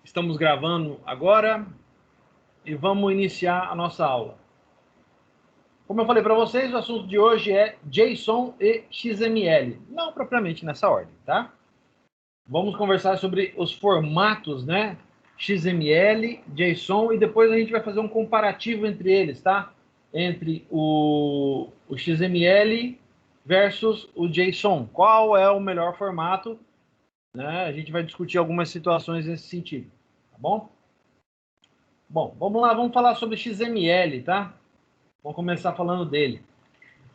Estamos gravando agora e vamos iniciar a nossa aula. Como eu falei para vocês, o assunto de hoje é JSON e XML. Não propriamente nessa ordem, tá? Vamos conversar sobre os formatos, né? XML, JSON, e depois a gente vai fazer um comparativo entre eles, tá? Entre o XML versus o JSON. Qual é o melhor formato? Né? A gente vai discutir algumas situações nesse sentido, tá bom? Bom, vamos lá, vamos falar sobre XML, tá? Vamos começar falando dele.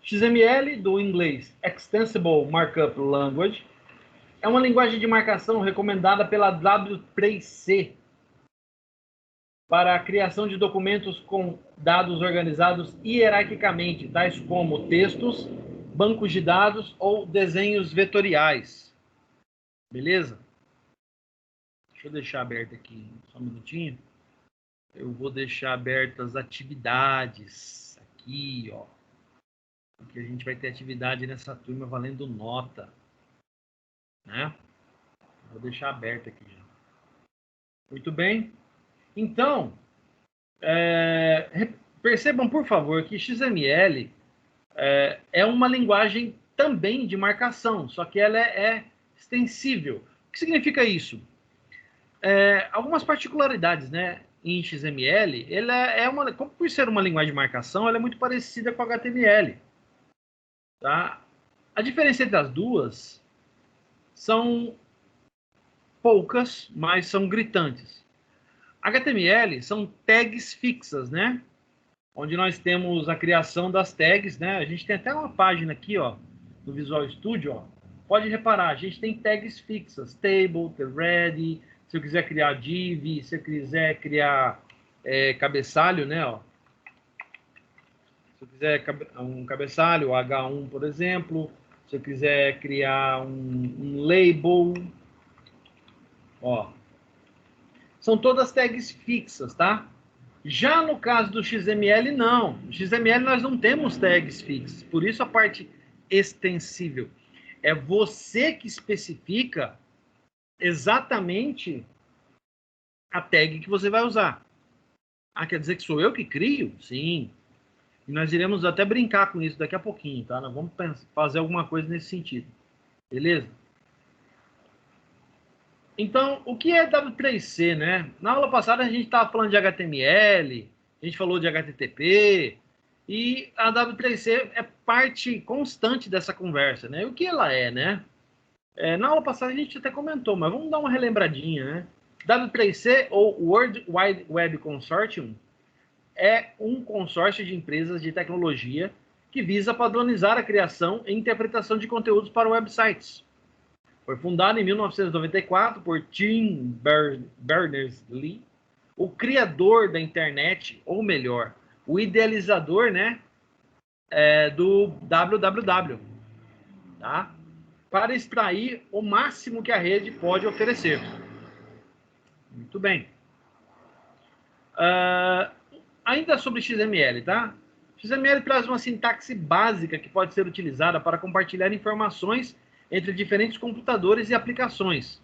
XML, do inglês Extensible Markup Language, é uma linguagem de marcação recomendada pela W3C para a criação de documentos com dados organizados hierarquicamente, tais como textos, bancos de dados ou desenhos vetoriais. Beleza? Deixa eu deixar aberto aqui só um minutinho. Eu vou deixar abertas as atividades aqui, ó. Porque a gente vai ter atividade nessa turma valendo nota, né? Vou deixar aberto aqui já. Muito bem. Então, percebam, por favor, que XML é uma linguagem também de marcação, só que ela é extensível. O que significa isso? Algumas particularidades, né? Em XML, por ser uma linguagem de marcação, ela é muito parecida com HTML. Tá? A diferença entre as duas são poucas, mas são gritantes. HTML são tags fixas, né? Onde nós temos a criação das tags, né? A gente tem até uma página aqui, ó, no Visual Studio, ó. Pode reparar, a gente tem tags fixas, table, thread, se eu quiser criar div, se eu quiser criar cabeçalho, né, ó. Se eu quiser um cabeçalho, H1, por exemplo, se eu quiser criar um label, ó. São todas tags fixas, tá? Já no caso do XML, não. No XML nós não temos tags fixas, por isso a parte extensível. É você que especifica exatamente a tag que você vai usar. Ah, quer dizer que sou eu que crio? Sim. E nós iremos até brincar com isso daqui a pouquinho, tá? Nós vamos fazer alguma coisa nesse sentido. Beleza? Então, o que é W3C, né? Na aula passada a gente estava falando de HTML, a gente falou de HTTP, e a W3C é parte constante dessa conversa, né? O que ela é, né? Na aula passada a gente até comentou, mas vamos dar uma relembradinha, né? W3C, ou World Wide Web Consortium, é um consórcio de empresas de tecnologia que visa padronizar a criação e interpretação de conteúdos para websites. Foi fundado em 1994 por Tim Berners-Lee, o criador da internet, ou melhor, o idealizador, né, do www, tá? Para extrair o máximo que a rede pode oferecer. Muito bem. Ainda sobre XML, tá? XML traz uma sintaxe básica que pode ser utilizada para compartilhar informações entre diferentes computadores e aplicações.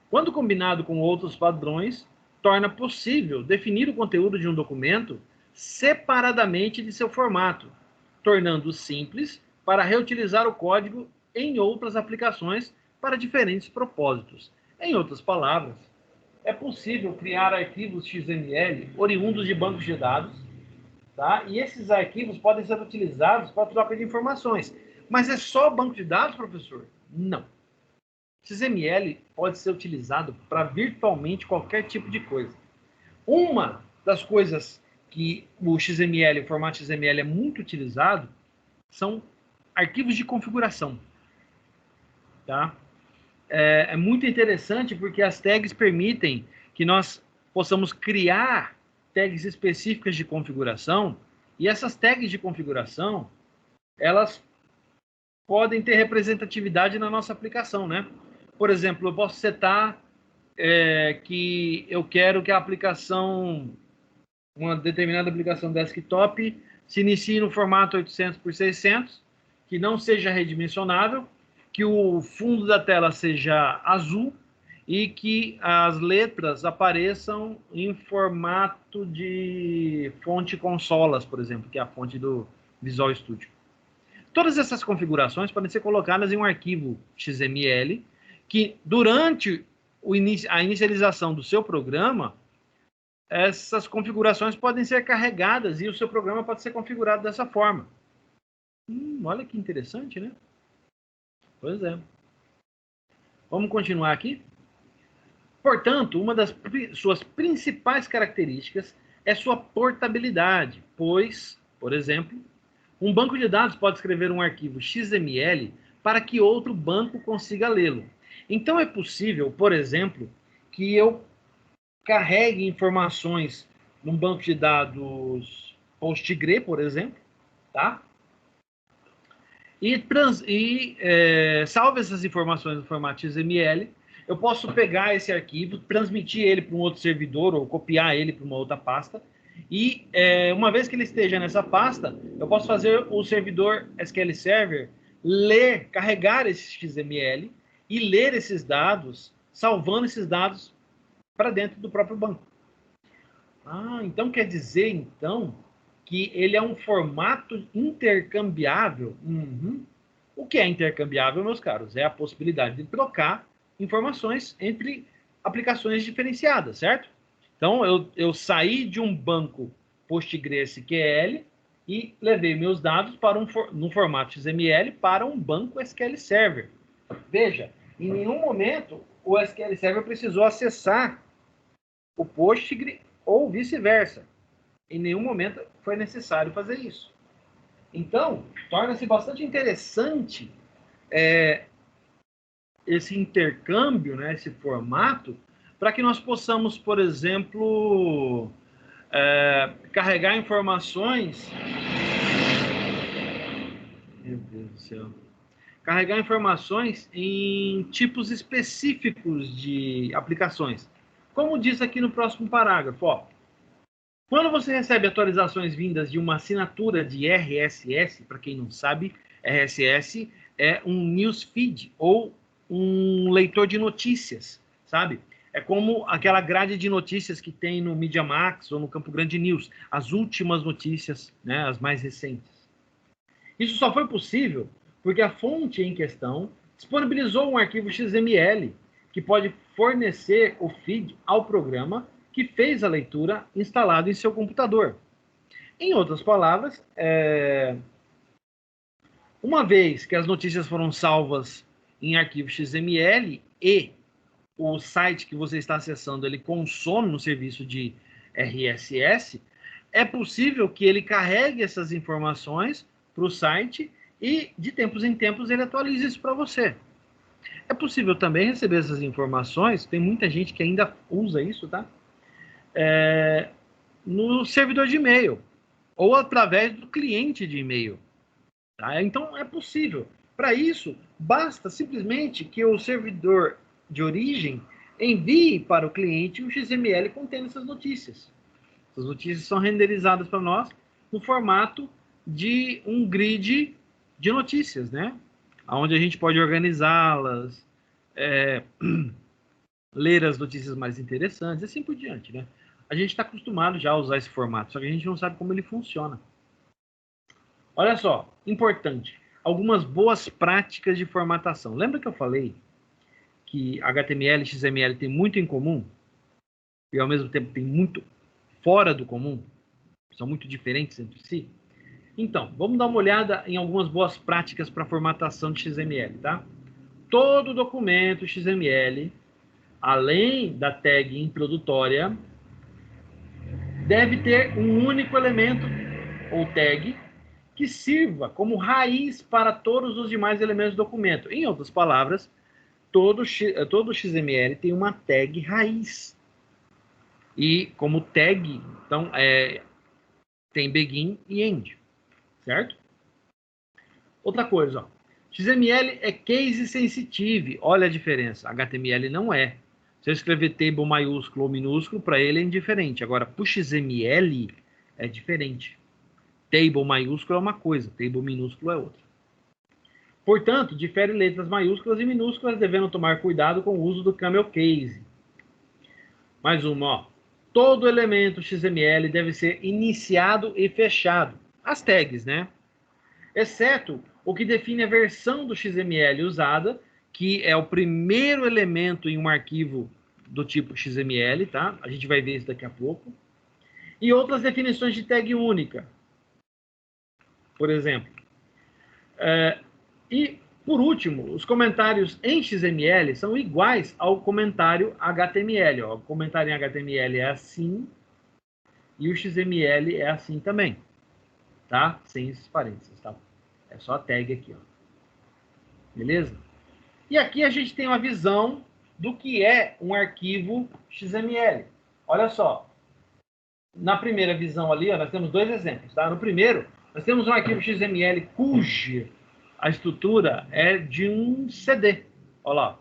Quando combinado com outros padrões, torna possível definir o conteúdo de um documento separadamente de seu formato, tornando-o simples para reutilizar o código em outras aplicações para diferentes propósitos. Em outras palavras, é possível criar arquivos XML oriundos de bancos de dados, tá? E esses arquivos podem ser utilizados para troca de informações. Mas é só banco de dados, professor? Não. XML pode ser utilizado para virtualmente qualquer tipo de coisa. Uma das coisas que o XML, o formato XML é muito utilizado, são arquivos de configuração, tá? É muito interessante porque as tags permitem que nós possamos criar tags específicas de configuração, e essas tags de configuração, elas podem ter representatividade na nossa aplicação, né? Por exemplo, eu posso setar que eu quero que a aplicação, uma determinada aplicação desktop, se inicie no formato 800 por 600, que não seja redimensionável, que o fundo da tela seja azul e que as letras apareçam em formato de fonte consolas, por exemplo, que é a fonte do Visual Studio. Todas essas configurações podem ser colocadas em um arquivo XML que, durante a inicialização do seu programa, essas configurações podem ser carregadas e o seu programa pode ser configurado dessa forma. Olha que interessante, né? Pois é. Vamos continuar aqui? Portanto, uma das suas principais características é sua portabilidade, pois, por exemplo, um banco de dados pode escrever um arquivo XML para que outro banco consiga lê-lo. Então, é possível, por exemplo, que eu carregue informações num banco de dados PostgreSQL, por exemplo, tá? Salve essas informações no formato XML. Eu posso pegar esse arquivo, transmitir ele para um outro servidor ou copiar ele para uma outra pasta. E uma vez que ele esteja nessa pasta, eu posso fazer o servidor SQL Server carregar esse XML e ler esses dados, salvando esses dados para dentro do próprio banco. Então quer dizer, então, que ele é um formato intercambiável? O que é intercambiável, meus caros? É a possibilidade de trocar informações entre aplicações diferenciadas, certo? Então, eu saí de um banco PostgreSQL e levei meus dados para no formato XML para um banco SQL Server. Veja, em nenhum momento o SQL Server precisou acessar o Postgre ou vice-versa. Em nenhum momento foi necessário fazer isso. Então, torna-se bastante interessante esse intercâmbio, né, esse formato, para que nós possamos, por exemplo, carregar informações. Meu Deus do céu. Carregar informações em tipos específicos de aplicações. Como diz aqui no próximo parágrafo, ó. Quando você recebe atualizações vindas de uma assinatura de RSS, para quem não sabe, RSS é um newsfeed ou um leitor de notícias, sabe? É como aquela grade de notícias que tem no Media Max ou no Campo Grande News, as últimas notícias, né, as mais recentes. Isso só foi possível porque a fonte em questão disponibilizou um arquivo XML que pode fornecer o feed ao programa que fez a leitura instalado em seu computador. Em outras palavras, uma vez que as notícias foram salvas em arquivo XML e o site que você está acessando ele consome no serviço de RSS, é possível que ele carregue essas informações para o site e, de tempos em tempos, ele atualize isso para você. É possível também receber essas informações, tem muita gente que ainda usa isso, tá? No servidor de e-mail ou através do cliente de e-mail. Tá? Então, é possível. Para isso, basta simplesmente que o servidor de origem envie para o cliente um XML contendo essas notícias. Essas notícias são renderizadas para nós no formato de um grid de notícias, né? Onde a gente pode organizá-las, ler as notícias mais interessantes, e assim por diante, né? A gente está acostumado já a usar esse formato, só que a gente não sabe como ele funciona. Olha só, importante, algumas boas práticas de formatação. Lembra que eu falei que HTML e XML têm muito em comum e ao mesmo tempo tem muito fora do comum? São muito diferentes entre si? Então, vamos dar uma olhada em algumas boas práticas para formatação de XML, tá? Todo documento XML, além da tag introdutória, deve ter um único elemento ou tag que sirva como raiz para todos os demais elementos do documento. Em outras palavras, todo XML tem uma tag raiz. E como tag, então, tem begin e end, certo? Outra coisa, ó, XML é case sensitive. Olha a diferença. HTML não é. Se eu escrever table maiúsculo ou minúsculo, para ele é indiferente. Agora, para o XML, é diferente. Table maiúsculo é uma coisa, table minúsculo é outra. Portanto, difere letras maiúsculas e minúsculas, devendo tomar cuidado com o uso do camel case. Mais uma, ó. Todo elemento XML deve ser iniciado e fechado. As tags, né? Exceto o que define a versão do XML usada, que é o primeiro elemento em um arquivo do tipo XML, tá? A gente vai ver isso daqui a pouco. E outras definições de tag única. Por exemplo. E, por último, os comentários em XML são iguais ao comentário HTML. Ó. O comentário em HTML é assim e o XML é assim também. Tá? Sem esses parênteses, tá? É só a tag aqui, ó. Beleza? E aqui a gente tem uma visão do que é um arquivo XML. Olha só. Na primeira visão ali, ó, nós temos dois exemplos, tá? No primeiro, nós temos um arquivo XML cuja a estrutura é de um CD. Olha lá.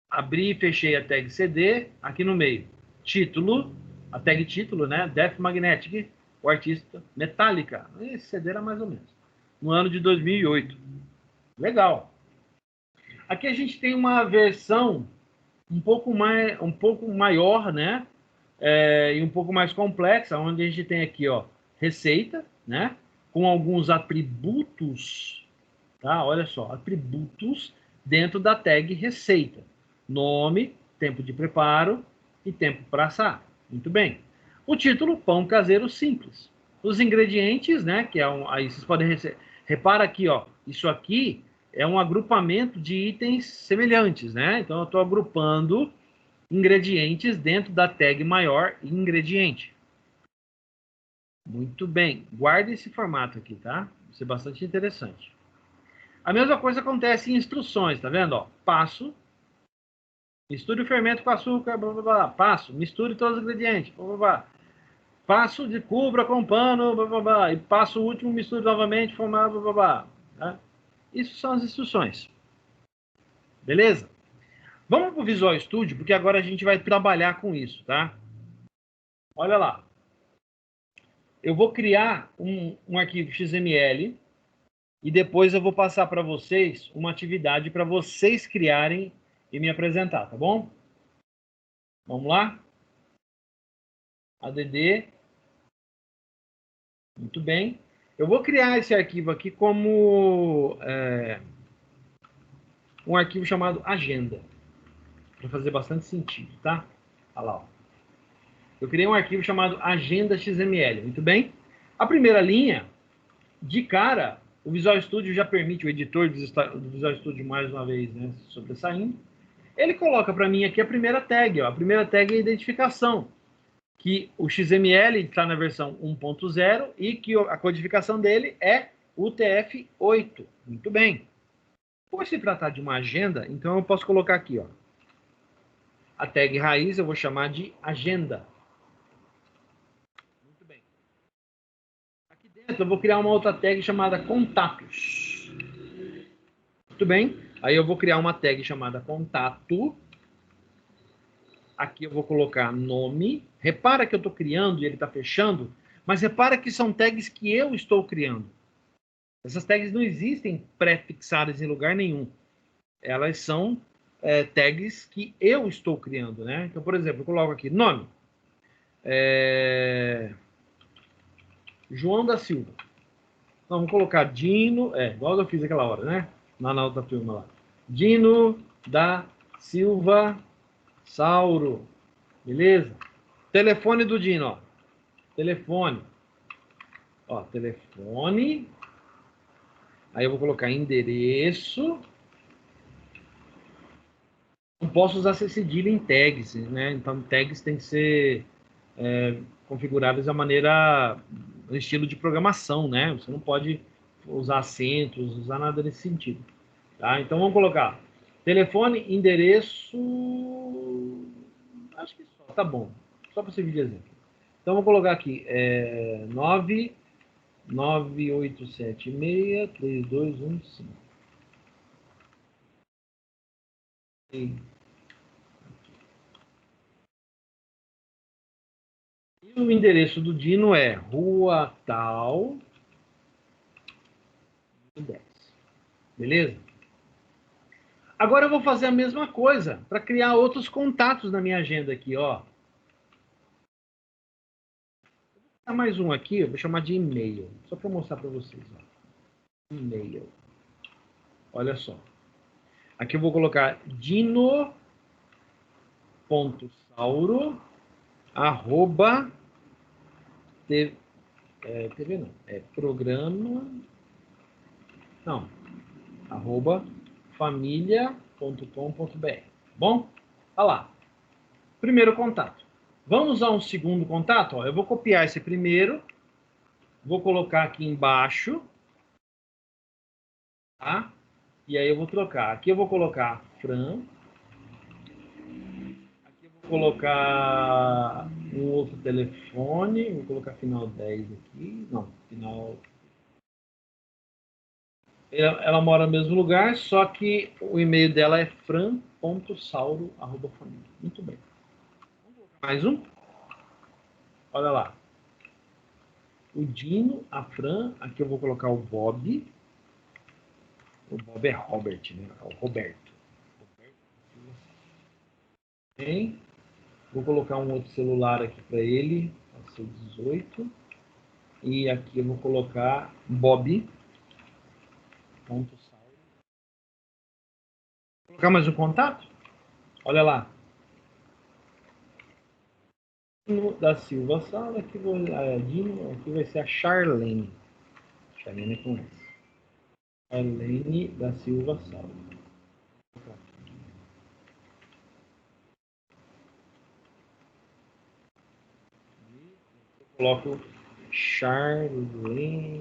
Abri e fechei a tag CD aqui no meio. Título, a tag título, né? Death Magnetic, o artista Metallica. Esse CD era mais ou menos. No ano de 2008. Legal. Aqui a gente tem uma versão um pouco maior, né? E um pouco mais complexa, onde a gente tem aqui, ó, receita, né? Com alguns atributos, tá? Olha só, atributos dentro da tag receita. Nome, tempo de preparo e tempo para assar. Muito bem. O título, pão caseiro simples. Os ingredientes, né? Que é aí vocês podem repara aqui, ó. Isso aqui é um agrupamento de itens semelhantes, né? Então eu estou agrupando ingredientes dentro da tag maior ingrediente. Muito bem. Guarde esse formato aqui, tá? Vai ser bastante interessante. A mesma coisa acontece em instruções, tá vendo? Ó, passo, misture o fermento com açúcar, blá, blá, blá. Passo, misture todos os ingredientes, blá, blá, blá. Passo de cubra com pano, blá, blá, blá. E passo último, misture novamente, formar, blá, blá, blá. Tá? Isso são as instruções. Beleza? Vamos para o Visual Studio, porque agora a gente vai trabalhar com isso, tá? Olha lá. Eu vou criar um arquivo XML e depois eu vou passar para vocês uma atividade para vocês criarem e me apresentar, tá bom? Vamos lá? ADD. Muito bem. Eu vou criar esse arquivo aqui como um arquivo chamado agenda, para fazer bastante sentido, tá? Olha lá, ó. Eu criei um arquivo chamado agenda XML, muito bem? A primeira linha, de cara, o Visual Studio já permite, o editor do Visual Studio, mais uma vez, né, sobressaindo, ele coloca para mim aqui a primeira tag, ó. A primeira tag é a identificação, que o XML está na versão 1.0 e que a codificação dele é UTF-8. Muito bem. Por se tratar de uma agenda, então eu posso colocar aqui, ó, a tag raiz eu vou chamar de agenda. Muito bem. Aqui dentro eu vou criar uma outra tag chamada contatos. Muito bem. Aí eu vou criar uma tag chamada contato. Aqui eu vou colocar nome. Repara que eu estou criando e ele está fechando, mas repara que são tags que eu estou criando. Essas tags não existem pré-fixadas em lugar nenhum. Elas são tags que eu estou criando, né? Então, por exemplo, eu coloco aqui nome. João da Silva. Então, vamos colocar Dino, igual eu fiz aquela hora, né? Na outra turma lá. Dino da Silva Sauro. Beleza? Telefone do Dino, ó. Telefone. Ó, telefone. Aí eu vou colocar endereço. Não posso usar esse cedilha em tags, né? Então, tags tem que ser configuradas da maneira, no estilo de programação, né? Você não pode usar acentos, usar nada nesse sentido. Tá? Então, vamos colocar telefone, endereço... Acho que só, tá bom. Só para servir de exemplo. Então, vou colocar aqui 99876-3215. E o endereço do Dino é Rua Tal 10. Beleza? Agora eu vou fazer a mesma coisa para criar outros contatos na minha agenda aqui, ó. Vou botar mais um aqui, eu vou chamar de e-mail, só para mostrar para vocês, ó. E-mail. Olha só. Aqui eu vou colocar dino.sauro arroba TV não, programa não, arroba família.com.br. Bom, olha lá. Primeiro contato. Vamos a um segundo contato? Ó, eu vou copiar esse primeiro, vou colocar aqui embaixo, tá? E aí eu vou trocar. Aqui eu vou colocar Fran. Aqui eu vou colocar um outro telefone. Vou colocar final 10 aqui. Não, final... Ela mora no mesmo lugar, só que o e-mail dela é fran.sauro@família. Muito bem. Mais um? Olha lá. O Dino, a Fran. Aqui eu vou colocar o Bob. O Bob é Robert, né? É o Roberto. Bem, vou colocar um outro celular aqui para ele. Vai ser 18. E aqui eu vou colocar Bob. Vou colocar mais um contato? Olha lá. Dino da Silva Sala. Aqui, Dino, aqui vai ser a Charlene. Charlene é com S. Charlene da Silva Sala. Coloco Charlene.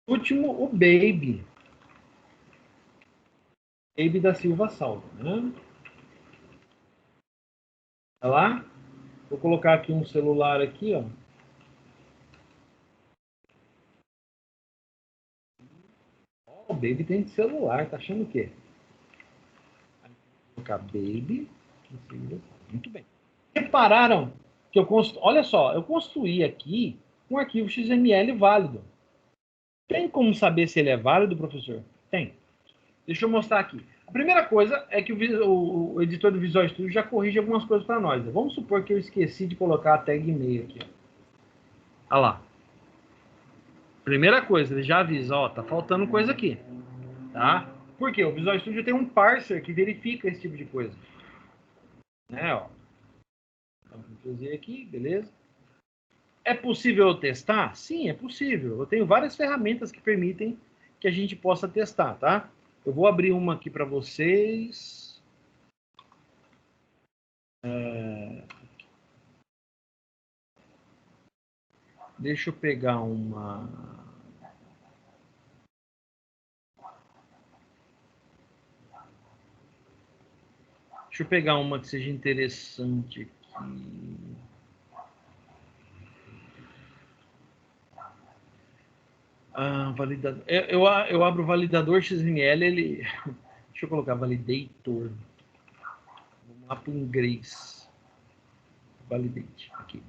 Último, o Baby. Baby da Silva Salva, né? Tá lá? Vou colocar aqui um celular aqui, ó. O Baby tem de celular, tá achando o quê? Vou colocar Baby. Muito bem. Repararam que olha só, eu construí aqui um arquivo XML válido. Tem como saber se ele é válido, professor? Tem. Deixa eu mostrar aqui. A primeira coisa é que o editor do Visual Studio já corrige algumas coisas para nós. Vamos supor que eu esqueci de colocar a tag e-mail aqui. Olha lá. Primeira coisa, ele já avisa, ó, tá faltando coisa aqui. Tá? Por quê? O Visual Studio tem um parser que verifica esse tipo de coisa. Né, ó. Então, vou fazer aqui, beleza? É possível eu testar? Sim, é possível. Eu tenho várias ferramentas que permitem que a gente possa testar, tá? Eu vou abrir uma aqui para vocês. Deixa eu pegar uma... Deixa eu pegar uma que seja interessante aqui. Validador. Eu abro o validador XML, ele... Deixa eu colocar validator. Vamos lá para o inglês. Validate. Aqui.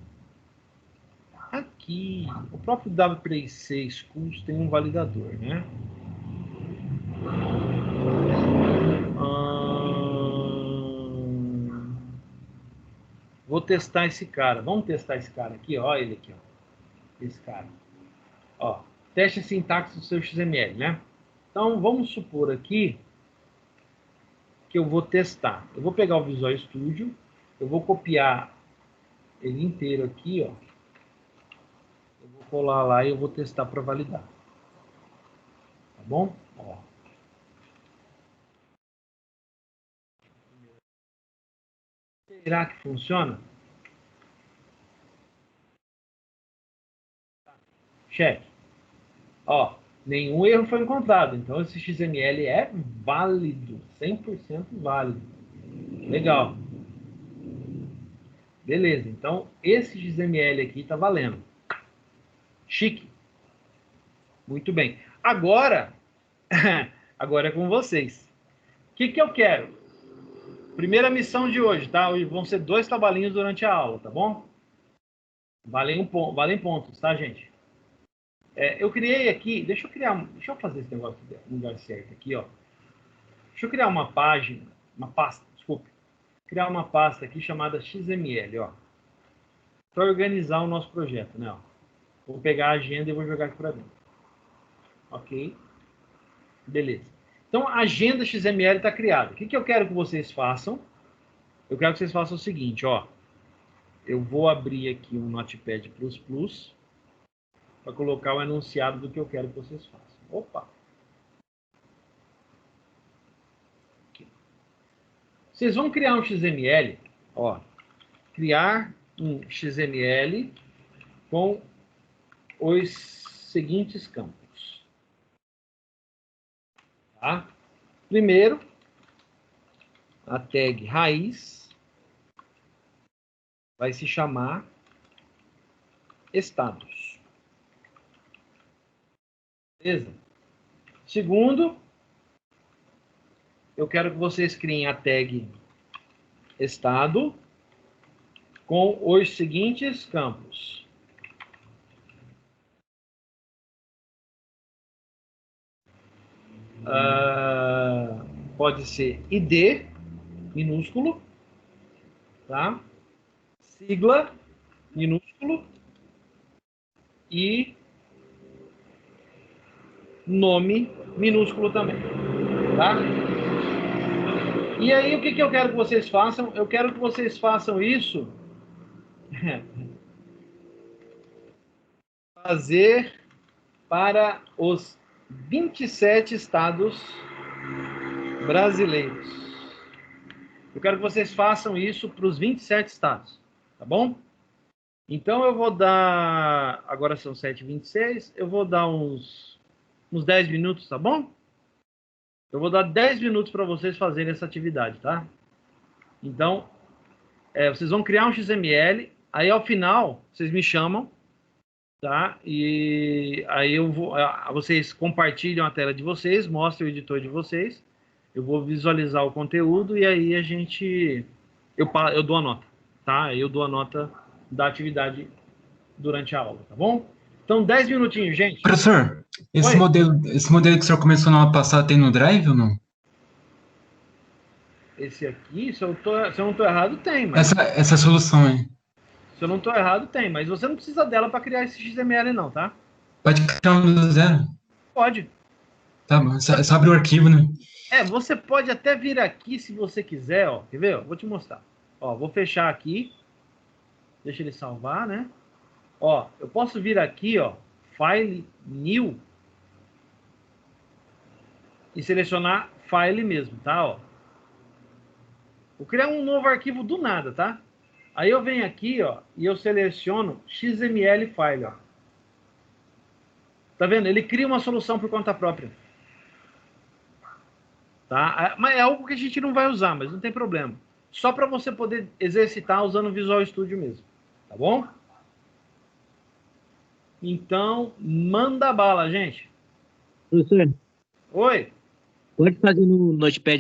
Aqui, o próprio W3C Schools tem um validador, né? Vou testar esse cara. Vamos testar esse cara aqui, ó, ele aqui, ó. Esse cara. Ó, teste a sintaxe do seu XML, né? Então, vamos supor aqui que eu vou testar. Eu vou pegar o Visual Studio, eu vou copiar ele inteiro aqui, ó. Eu vou colar lá e eu vou testar para validar. Tá bom? Ó. Será que funciona? Cheque. Ó, nenhum erro foi encontrado. Então, esse XML é válido. 100% válido. Legal. Beleza. Então, esse XML aqui está valendo. Chique. Muito bem. Agora, agora é com vocês. O que eu quero? Primeira missão de hoje, tá? Hoje vão ser 2 trabalhinhos durante a aula, tá bom? Valem pontos, tá, gente? Eu criei aqui, deixa eu fazer esse negócio no lugar certo aqui, ó. Deixa eu criar uma página, uma pasta, desculpe. Criar uma pasta aqui chamada XML, ó. Para organizar o nosso projeto, né, ó. Vou pegar a agenda e vou jogar aqui para dentro. Ok? Beleza. Então, a agenda XML está criada. O que eu quero que vocês façam? Eu quero que vocês façam o seguinte, ó. Eu vou abrir aqui um Notepad++ para colocar o enunciado do que eu quero que vocês façam. Opa! Aqui. Vocês vão criar um XML, ó. Criar um XML com os seguintes campos. Tá? Primeiro, a tag raiz vai se chamar estados. Beleza? Segundo, eu quero que vocês criem a tag estado com os seguintes campos. Pode ser ID, minúsculo, tá? Sigla, minúsculo, e nome, minúsculo também, tá? E aí, o que eu quero que vocês façam? Eu quero que vocês façam isso fazer para os 27 estados brasileiros. Eu quero que vocês façam isso para os 27 estados, tá bom? Então eu vou dar, agora são 7h26, eu vou dar uns 10 minutos, tá bom? Eu vou dar 10 minutos para vocês fazerem essa atividade, tá? Então, vocês vão criar um XML, aí ao final, vocês me chamam, tá? E aí vocês compartilham a tela de vocês, mostram o editor de vocês, eu vou visualizar o conteúdo e aí eu dou a nota, tá? Eu dou a nota da atividade durante a aula, tá bom? Então, 10 minutinhos, gente. Professor, Oi? esse modelo que o senhor começou na aula passada tem no Drive ou não? Esse aqui, se eu não tô errado, tem, mas Essa solução aí. se eu não tô errado, tem, mas você não precisa dela para criar esse XML não, tá? Pode criar um do zero. Pode. Tá bom, é só abrir o arquivo, né? Você pode até vir aqui se você quiser, ó. Quer ver? Vou te mostrar. Ó, vou fechar aqui. Deixa ele salvar, né? Ó, eu posso vir aqui, ó, File New e selecionar File mesmo, tá? Ó. Vou criar um novo arquivo do nada, tá? Aí eu venho aqui, ó, e eu seleciono XML File, ó. Tá vendo? Ele cria uma solução por conta própria. Tá? Mas é algo que a gente não vai usar, mas não tem problema. Só para você poder exercitar usando o Visual Studio mesmo. Tá bom? Então, manda bala, gente. Professor, Oi? pode fazer no Notepad++?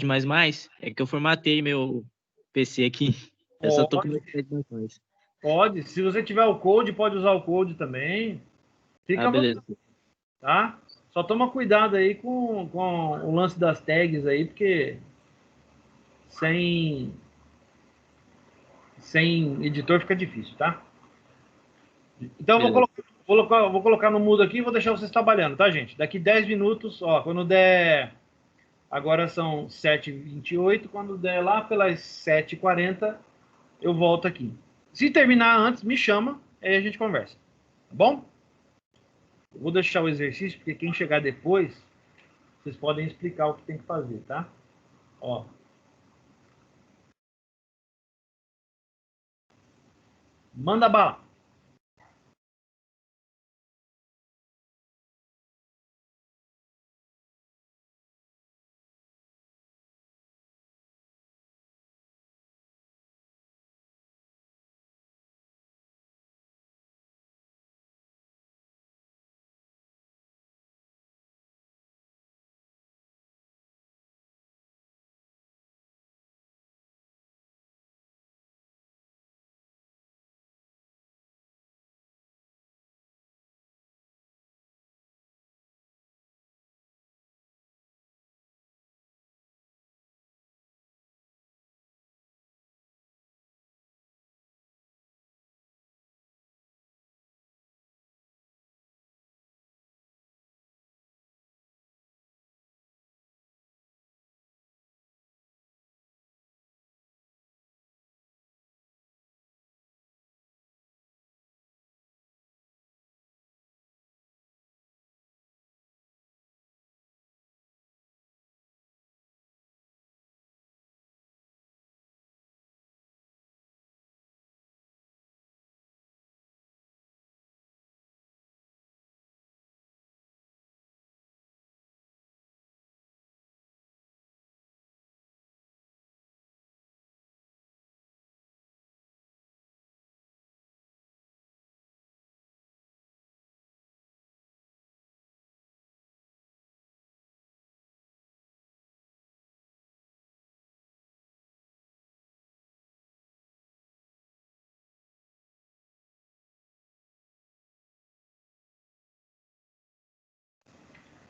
É que eu formatei meu PC aqui. Eu só tô com o Pode, Notepad++. pode. Se você tiver o code, pode usar o code também. Fica Ah, à vontade, beleza. tá? Só toma cuidado aí com o lance das tags aí, porque sem, sem editor fica difícil, tá? Então, eu Beleza. vou colocar no mudo aqui e vou deixar vocês trabalhando, tá, gente? Daqui 10 minutos, ó, quando der... Agora são 7h28, quando der lá pelas 7h40, eu volto aqui. Se terminar antes, me chama, aí a gente conversa. Tá bom? Eu vou deixar o exercício, porque quem chegar depois, vocês podem explicar o que tem que fazer, tá? Ó. Manda bala.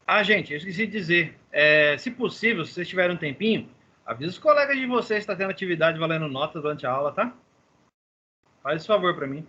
Ah, gente, eu esqueci de dizer. Se possível, se vocês tiverem um tempinho, avisa os colegas de vocês que está tendo atividade valendo nota durante a aula, tá? Faz esse favor para mim.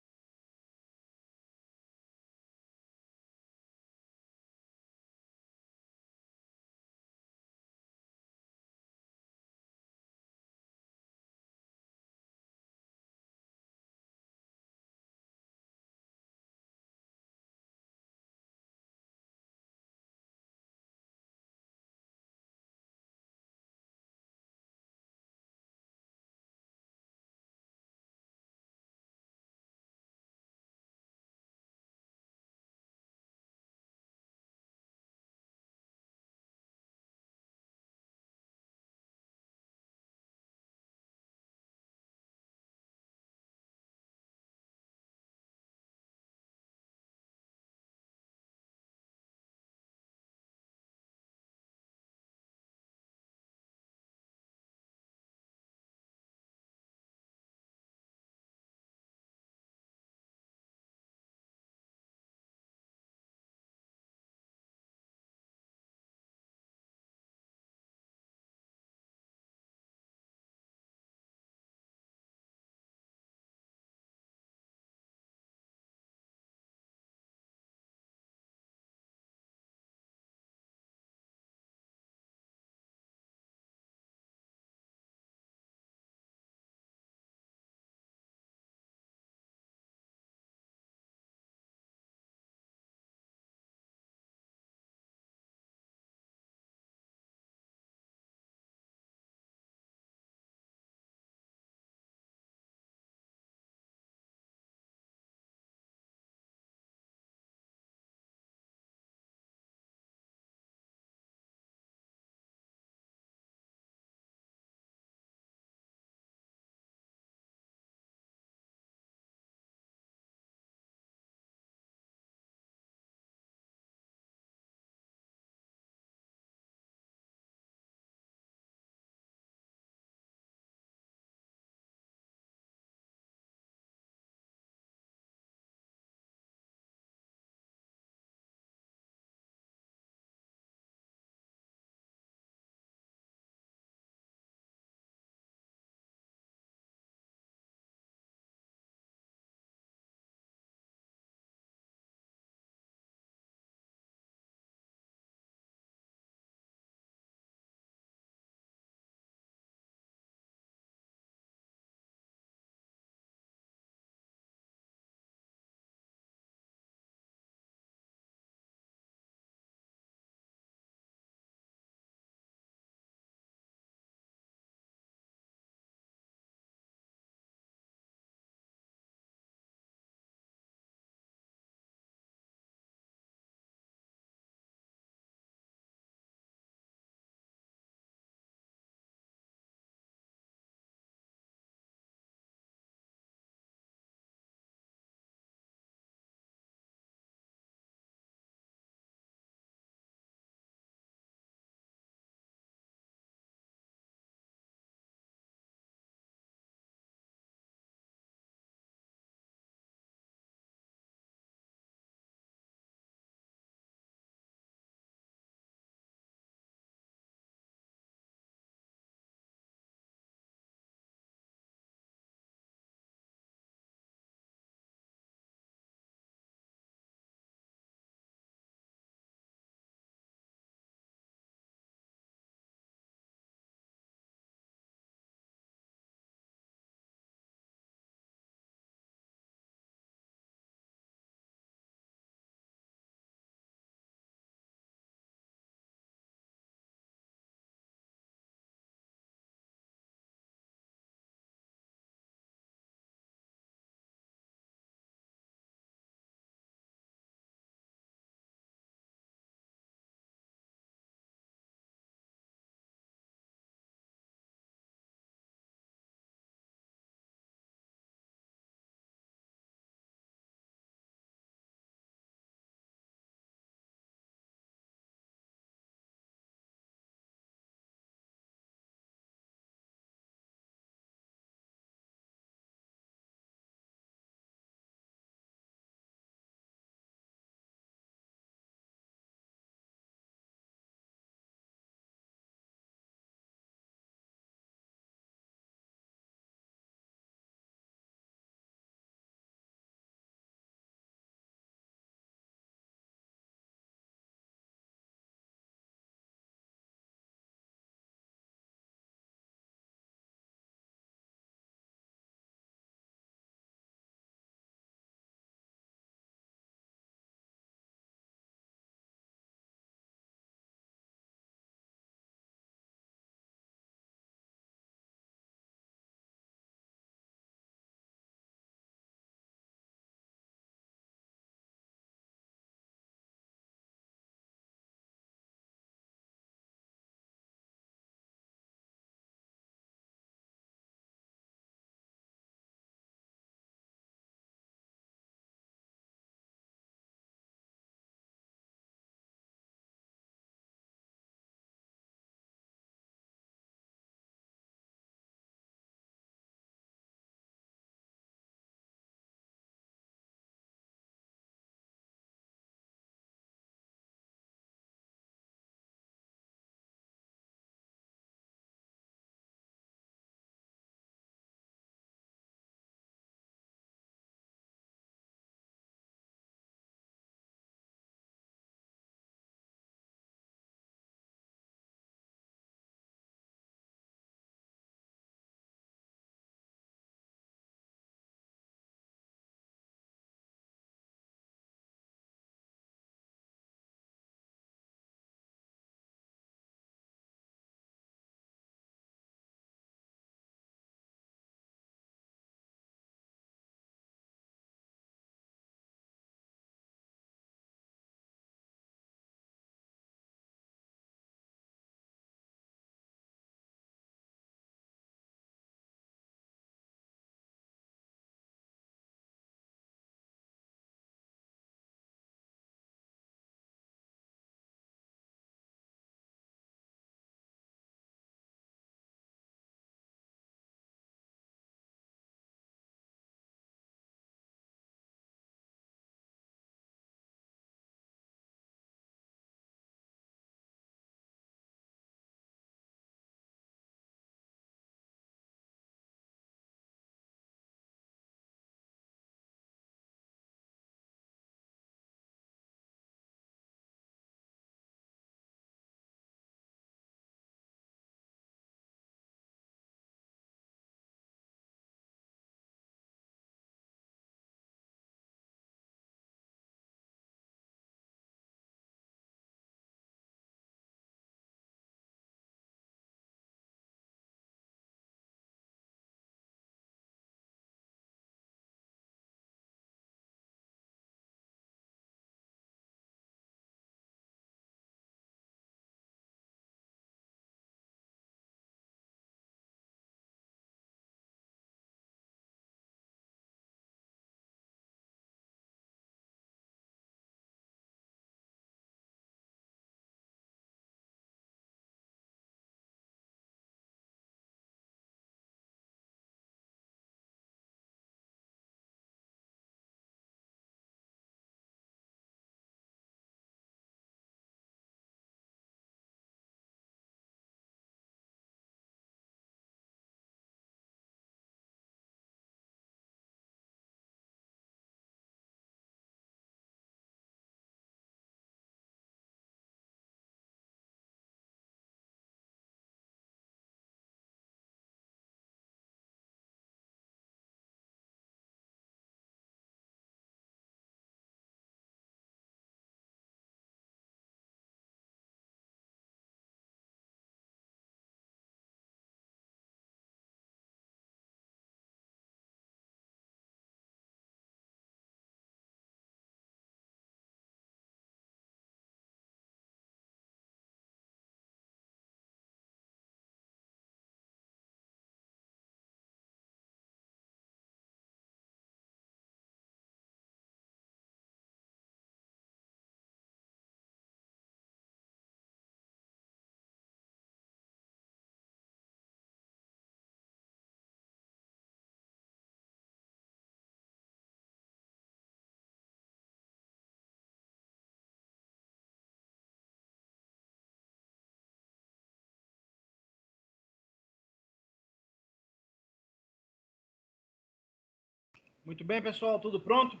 Muito bem, pessoal, tudo pronto?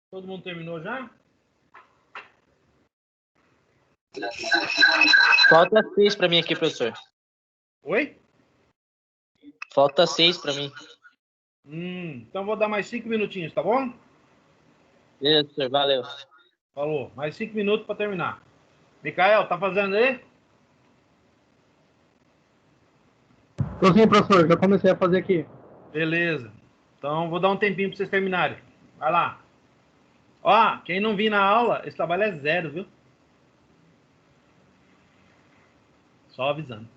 Todo mundo terminou já? Falta 6 para mim aqui, professor. Oi? Falta 6 para mim. Então vou dar mais 5 minutinhos, tá bom? Beleza, professor. Valeu. Falou, mais 5 minutos para terminar. Micael, tá fazendo aí? Tô sim, professor, já comecei a fazer aqui. Beleza. Então vou dar um tempinho para vocês terminarem. Vai lá. Ó, quem não vir na aula, esse trabalho é 0, viu? Só avisando.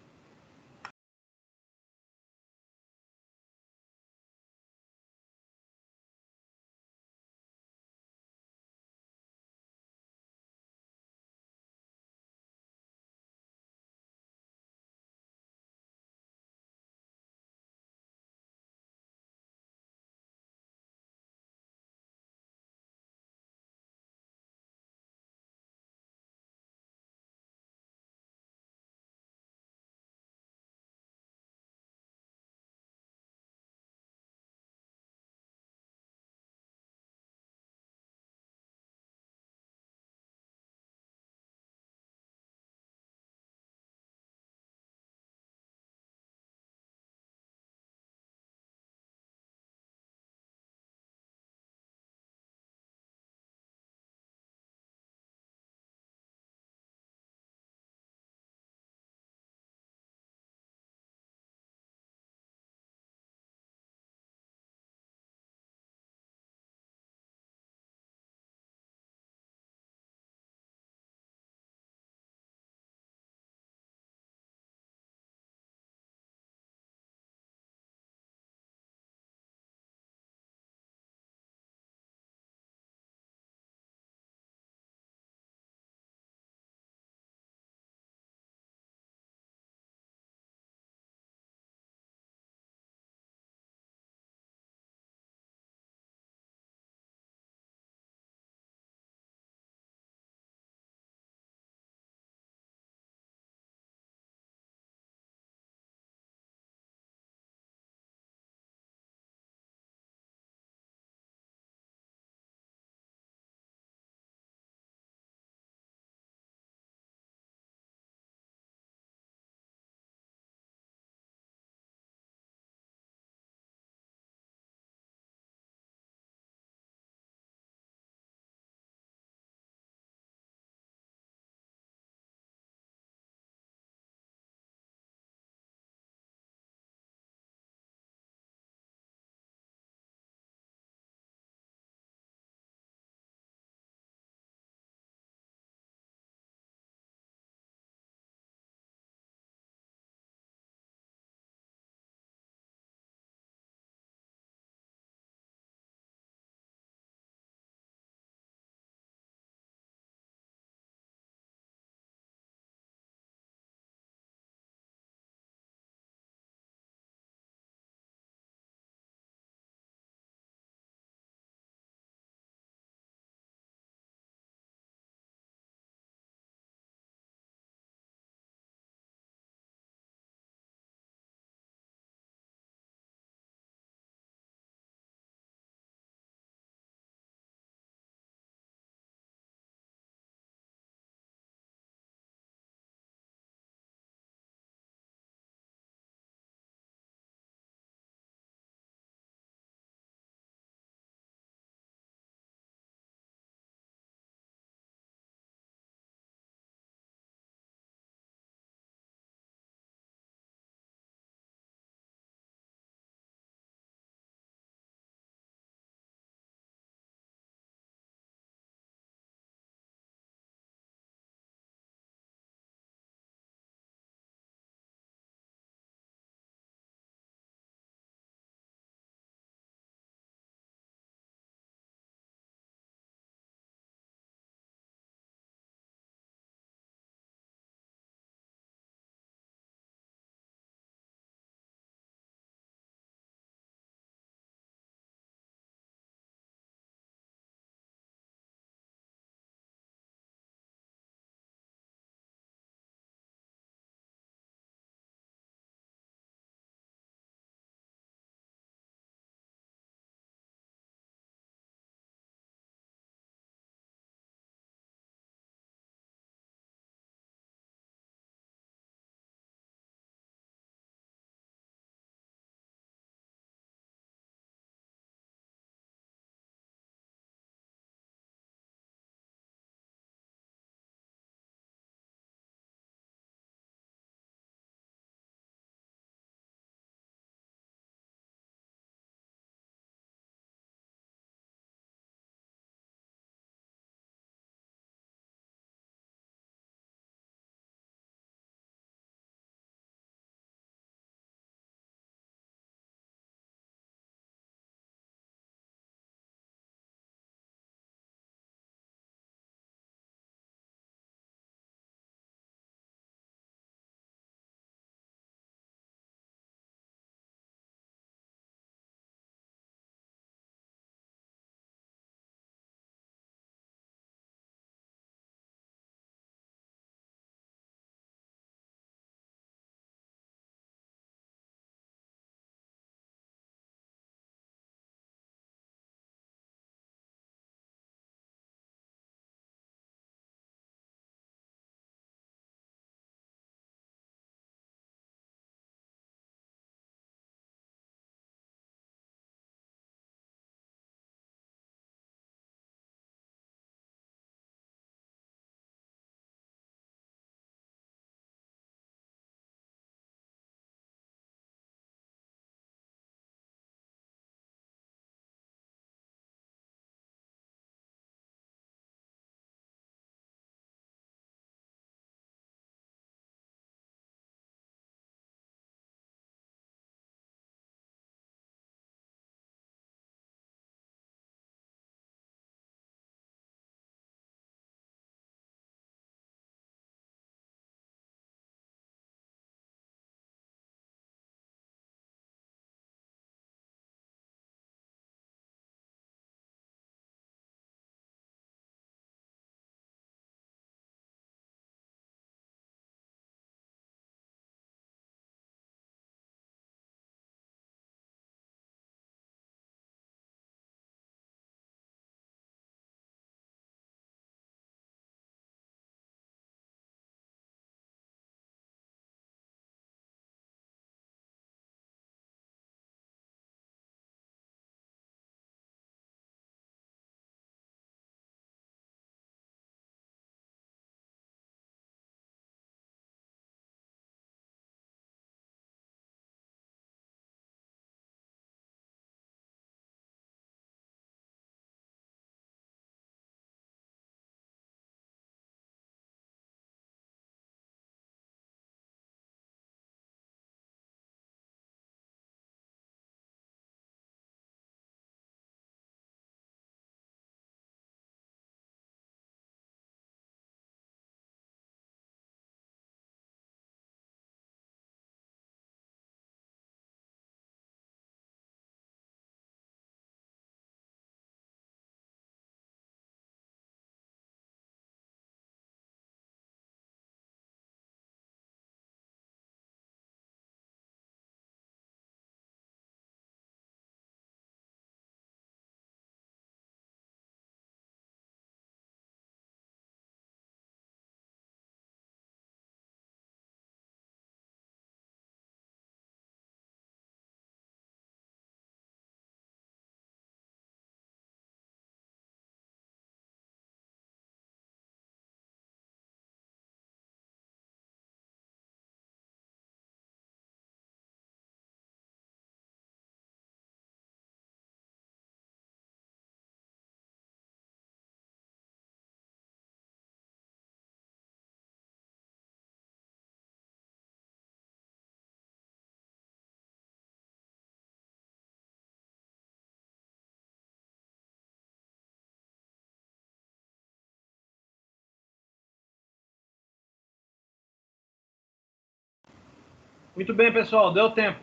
Muito bem, pessoal, deu tempo.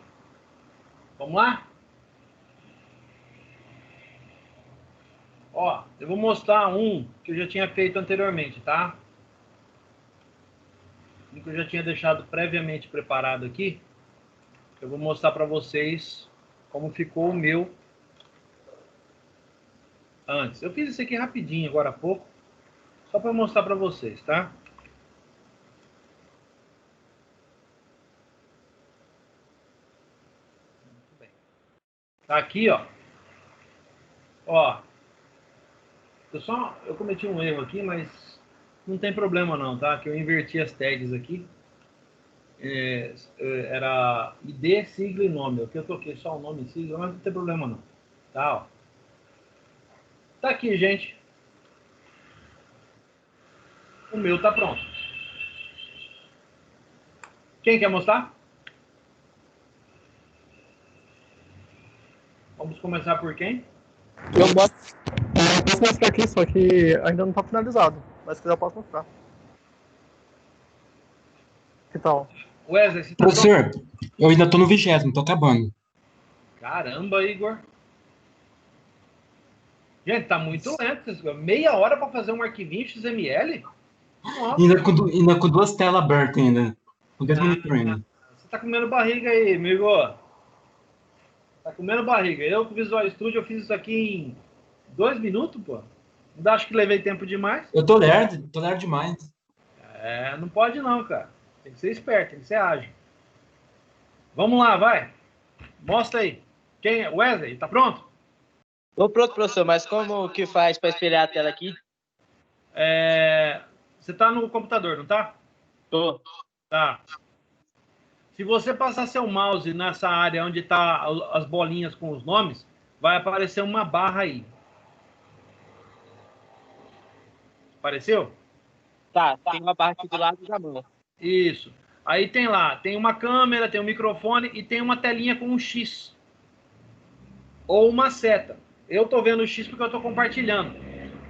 Vamos lá? Ó, eu vou mostrar um que eu já tinha feito anteriormente, tá? Um que eu já tinha deixado previamente preparado aqui. Eu vou mostrar para vocês como ficou o meu antes. Eu fiz isso aqui rapidinho agora há pouco, só para mostrar para vocês, tá? Muito bem. Tá aqui, ó. Ó, eu cometi um erro aqui, mas não tem problema não, tá? Que eu inverti as tags aqui. Era ID, sigla e nome. Aqui eu toquei só o nome e sigla, mas não tem problema não. Tá, ó. Tá aqui, gente. O meu tá pronto. Quem quer mostrar? Vamos começar por quem? Eu posso mostrar aqui, só que ainda não tá finalizado. Mas se quiser eu posso mostrar. Que tal? Wesley, você tá pronto? Professor, eu ainda tô no 20º, tô acabando. Caramba, Igor. Gente, tá muito lento. Meia hora para fazer um arquivinho XML? Nossa. Ainda com 2 telas abertas ainda. Com 2 monitores ainda. Você tá comendo barriga aí, amigo. Tá comendo barriga. Eu com o Visual Studio eu fiz isso aqui em 2 minutos, pô. Não acho que levei tempo demais. Eu tô lerdo demais. Não pode não, cara. Tem que ser esperto, tem que ser ágil. Vamos lá, vai. Mostra aí. Quem é? Wesley, tá pronto? Tô pronto, professor, mas como que faz para espelhar a tela aqui? Você tá no computador, não tá? Tô. Tá. Se você passar seu mouse nessa área onde tá as bolinhas com os nomes, vai aparecer uma barra aí. Apareceu? Tá, tem uma barra aqui do lado da mão. Isso. Aí tem lá, tem uma câmera, tem um microfone e tem uma telinha com um X. Ou uma seta. Eu tô vendo o X porque eu tô compartilhando.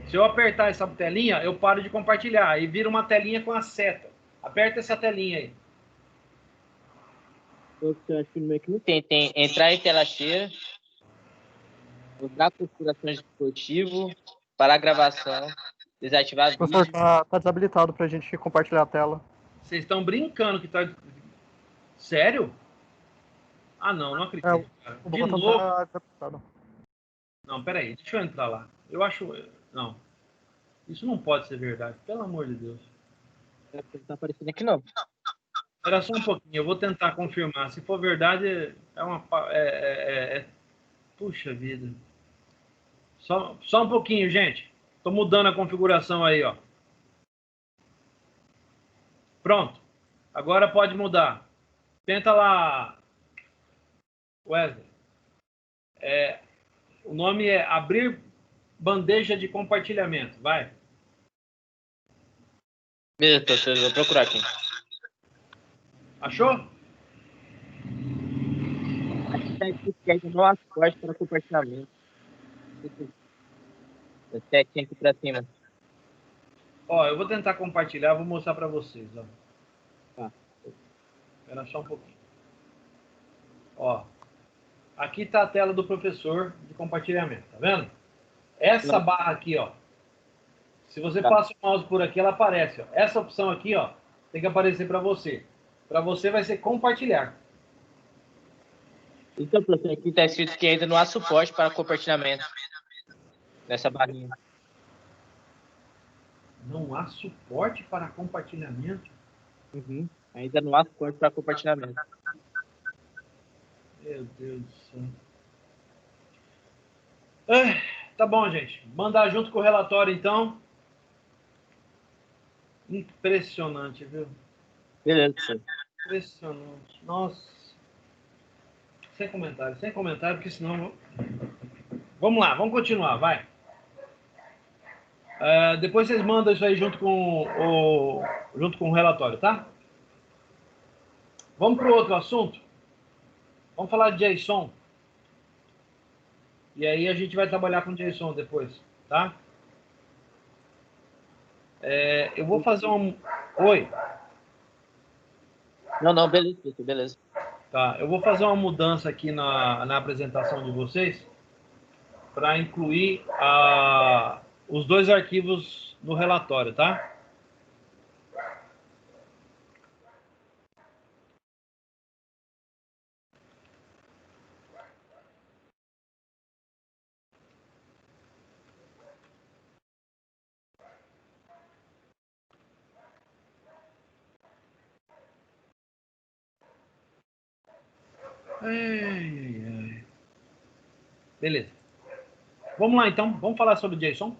Se eu apertar essa telinha, eu paro de compartilhar. Aí vira uma telinha com a seta. Aperta essa telinha aí. Eu acho que no meu aqui não tem. Tem entrar em tela cheia, mudar configurações de dispositivo, parar a gravação, desativar O professor vídeo. tá desabilitado pra gente compartilhar a tela. Vocês estão brincando que tá... Sério? Ah, não, não acredito, cara. O De botão novo... tá desabilitado. Não, peraí, deixa eu entrar lá. Eu acho... Não. Isso não pode ser verdade, pelo amor de Deus. Não tá aparecendo aqui não. Espera só um pouquinho, eu vou tentar confirmar. Se for verdade, Puxa vida. Só um pouquinho, gente. Tô mudando a configuração aí, ó. Pronto. Agora pode mudar. Tenta lá, Wesley. O nome é abrir bandeja de compartilhamento. Vai. Beleza, professor, eu vou procurar aqui. Achou? Tá aqui que ainda não há suporte para compartilhamento. Setinha aqui pra cima. Ó, eu vou tentar compartilhar, vou mostrar para vocês, ó. Tá. Espera só um pouquinho. Ó. Aqui tá a tela do professor de compartilhamento, tá vendo? Essa barra aqui, ó. Se você passa o mouse por aqui, ela aparece, ó. Essa opção aqui, ó, tem que aparecer para você. Para você vai ser compartilhar. Então, professor, aqui tá escrito que ainda não há suporte para compartilhamento. Nessa barrinha. Não há suporte para compartilhamento? Uhum. Ainda não há suporte para compartilhamento. Meu Deus do céu. Tá bom, gente. Mandar junto com o relatório, então. Impressionante, viu? Beleza, professor. Impressionante. Nossa. Sem comentário, porque senão... Vamos lá, vamos continuar, vai. Depois vocês mandam isso aí junto com o relatório, tá? Vamos para o outro assunto? Vamos falar de JSON. E aí a gente vai trabalhar com JSON depois, tá? Eu vou fazer um... Oi. Não, beleza, professor, beleza. Tá, eu vou fazer uma mudança aqui na apresentação de vocês para incluir os dois arquivos no relatório, tá? Ai, ai, ai. Beleza. Vamos lá, então. Vamos falar sobre JSON,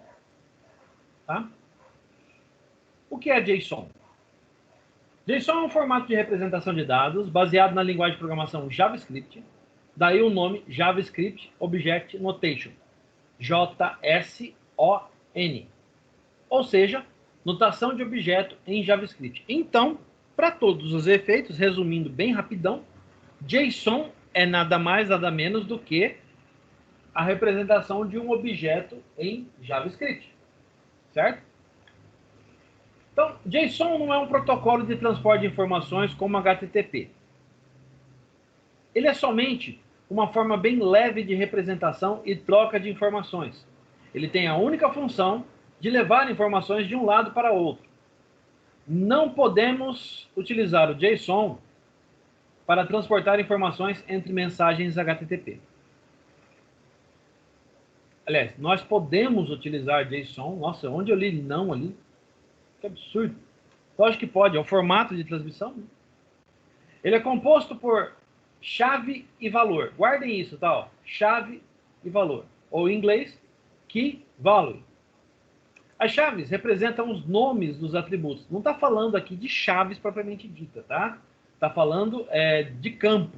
tá? O que é JSON? JSON é um formato de representação de dados baseado na linguagem de programação JavaScript, daí o nome JavaScript Object Notation, JSON, ou seja, notação de objeto em JavaScript. Então, para todos os efeitos, resumindo bem rapidão, JSON é nada mais, nada menos do que a representação de um objeto em JavaScript, certo? Então, JSON não é um protocolo de transporte de informações como HTTP. Ele é somente uma forma bem leve de representação e troca de informações. Ele tem a única função de levar informações de um lado para outro. Não podemos utilizar o JSON para transportar informações entre mensagens HTTP. Aliás, nós podemos utilizar JSON. Nossa, onde eu li não ali? Que absurdo. Lógico que pode, é o formato de transmissão. Né? Ele é composto por chave e valor. Guardem isso, tá? Ó. Chave e valor. Ou em inglês, key value. As chaves representam os nomes dos atributos. Não está falando aqui de chaves propriamente dita, tá? Está falando de campo.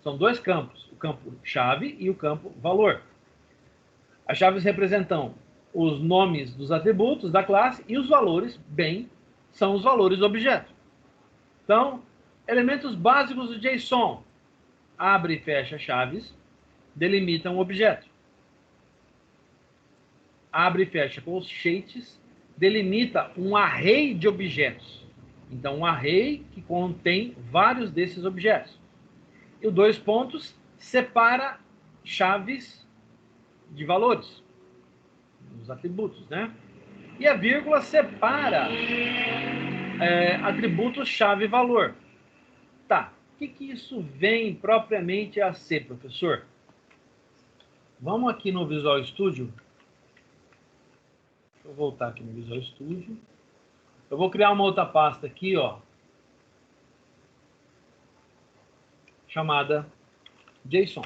São dois campos, o campo chave e o campo valor. As chaves representam os nomes dos atributos da classe e os valores, bem, são os valores do objeto. Então, elementos básicos do JSON. Abre e fecha chaves, delimitam o objeto. Abre e fecha colchetes, delimita um array de objetos. Então, um array que contém vários desses objetos. E o dois pontos separa chaves de valores, os atributos, né? E a vírgula separa atributos chave e valor. Tá, o que isso vem propriamente a ser, professor? Vamos aqui no Visual Studio. Deixa eu voltar aqui no Visual Studio. Eu vou criar uma outra pasta aqui, ó, chamada JSON.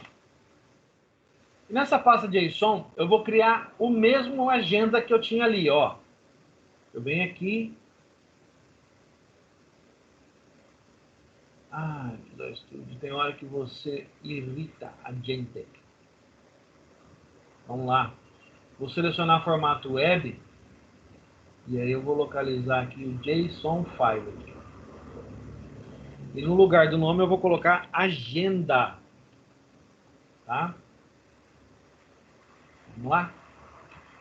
E nessa pasta JSON, eu vou criar o mesmo agenda que eu tinha ali, ó. Eu venho aqui. Visual Studio, tem hora que você irrita a gente. Vamos lá. Vou selecionar formato web. E aí eu vou localizar aqui o JSON file. E no lugar do nome eu vou colocar agenda. Tá? Vamos lá?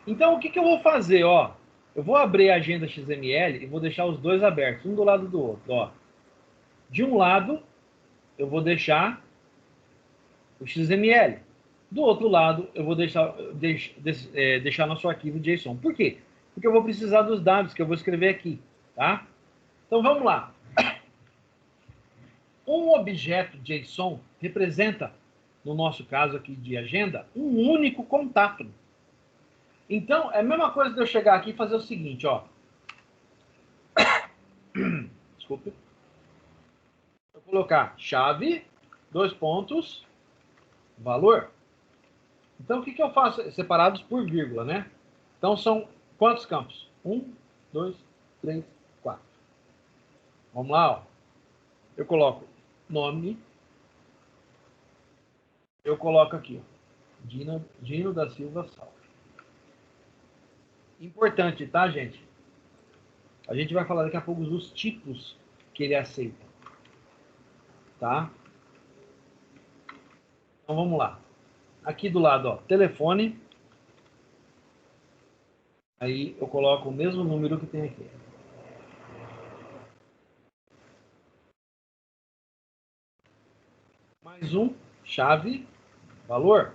Então o que eu vou fazer? Ó, eu vou abrir a agenda XML e vou deixar os dois abertos, um do lado do outro. Ó. De um lado, eu vou deixar o XML. Do outro lado, eu vou deixar nosso arquivo JSON. Por quê? Porque eu vou precisar dos dados que eu vou escrever aqui. Tá? Então vamos lá. Um objeto JSON representa, no nosso caso aqui de agenda, um único contato. Então, é a mesma coisa de eu chegar aqui e fazer o seguinte, ó. Desculpe. Vou colocar chave, dois pontos, valor. Então, o que eu faço? Separados por vírgula, né? Então, são quantos campos? 1, 2, 3, 4. Vamos lá, ó. Eu coloco nome. Eu coloco aqui, ó. Dino da Silva Salve. Importante, tá, gente? A gente vai falar daqui a pouco dos tipos que ele aceita. Tá? Então, vamos lá. Aqui do lado, ó, telefone. Aí eu coloco o mesmo número que tem aqui. um chave valor.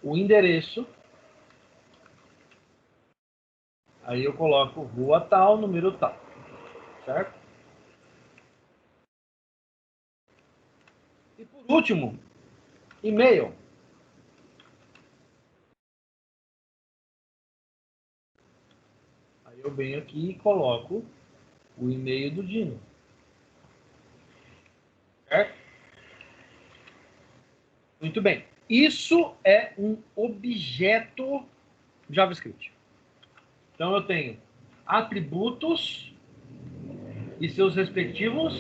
O endereço. Aí eu coloco rua tal, número tal. Certo? E por último, e-mail. Aí eu venho aqui e coloco o e-mail do Dino. Certo? Muito bem. Isso é um objeto JavaScript. Então eu tenho atributos e seus respectivos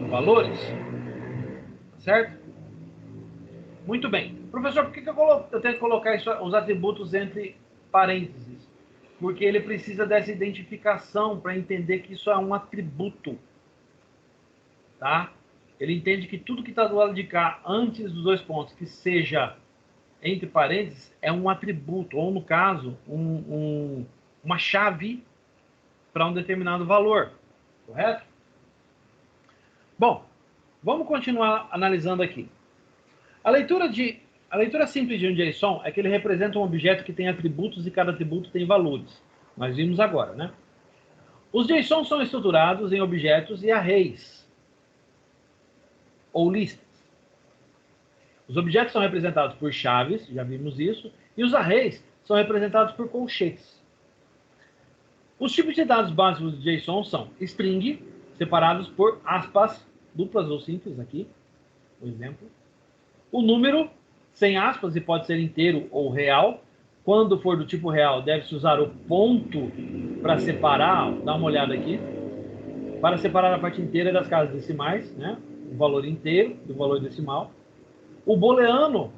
valores. Certo? Muito bem. Professor, por que eu tenho que colocar os atributos entre parênteses? Porque ele precisa dessa identificação para entender que isso é um atributo. Tá? Ele entende que tudo que está do lado de cá, antes dos 2 pontos, que seja entre parênteses, é um atributo, ou no caso, uma chave para um determinado valor. Correto? Bom, vamos continuar analisando aqui. A leitura simples de um JSON é que ele representa um objeto que tem atributos e cada atributo tem valores. Nós vimos agora, né? Os JSONs são estruturados em objetos e arrays, ou listas. Os objetos são representados por chaves, já vimos isso, e os arrays são representados por colchetes. Os tipos de dados básicos de JSON são string, separados por aspas, duplas ou simples aqui, por exemplo. O número, sem aspas, e pode ser inteiro ou real. Quando for do tipo real, deve-se usar o ponto para separar, dá uma olhada aqui, para separar a parte inteira das casas decimais, né? O valor inteiro do valor decimal. O booleano,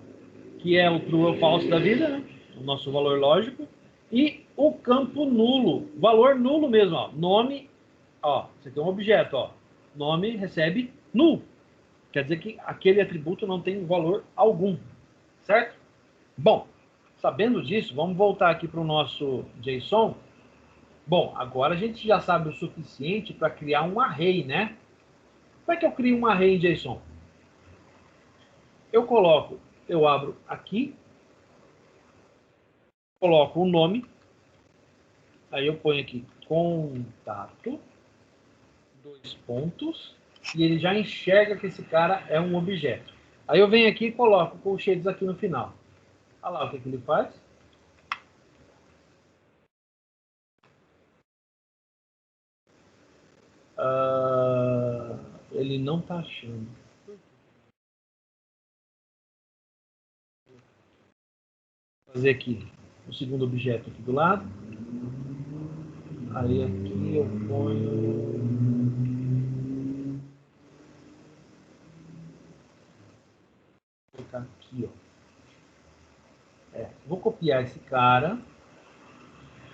que é o true ou false da vida, né? O nosso valor lógico. E o campo nulo, valor nulo mesmo, ó. Nome, ó, isso aqui é um objeto, ó. Nome recebe null. Quer dizer que aquele atributo não tem valor algum, certo? Bom, sabendo disso, vamos voltar aqui para o nosso JSON. Bom, agora a gente já sabe o suficiente para criar um array, né? Como é que eu crio um array em JSON? Eu abro aqui, coloco o nome, aí eu ponho aqui contato, 2 pontos, e ele já enxerga que esse cara é um objeto. Aí eu venho aqui e coloco colchetes aqui no final. Olha lá o que ele faz. Ele não está achando. Vou fazer aqui o segundo objeto aqui do lado. Aí aqui eu ponho... Vou colocar aqui, ó. Vou copiar esse cara.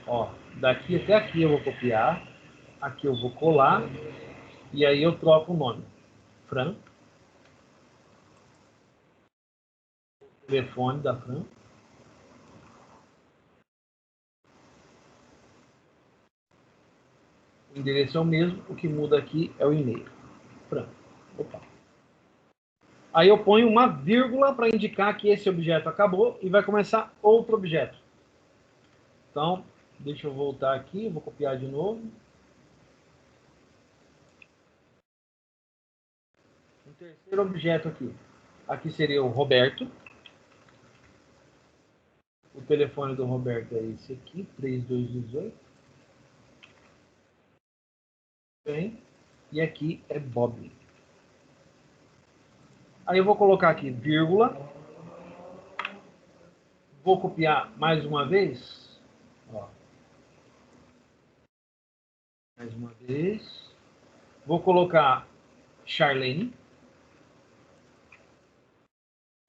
Ó, daqui até aqui eu vou copiar. Aqui eu vou colar. E aí eu troco o nome. Fran. O telefone da Fran. O endereço é o mesmo. O que muda aqui é o e-mail. Fran. Opa. Aí eu ponho uma vírgula para indicar que esse objeto acabou e vai começar outro objeto. Então, deixa eu voltar aqui. Vou copiar de novo. O terceiro objeto aqui. Aqui seria o Roberto. O telefone do Roberto é esse aqui, 3218. Bem, e aqui é Bob. Aí eu vou colocar aqui vírgula. Vou copiar mais uma vez. Ó. Mais uma vez. Vou colocar Charlene.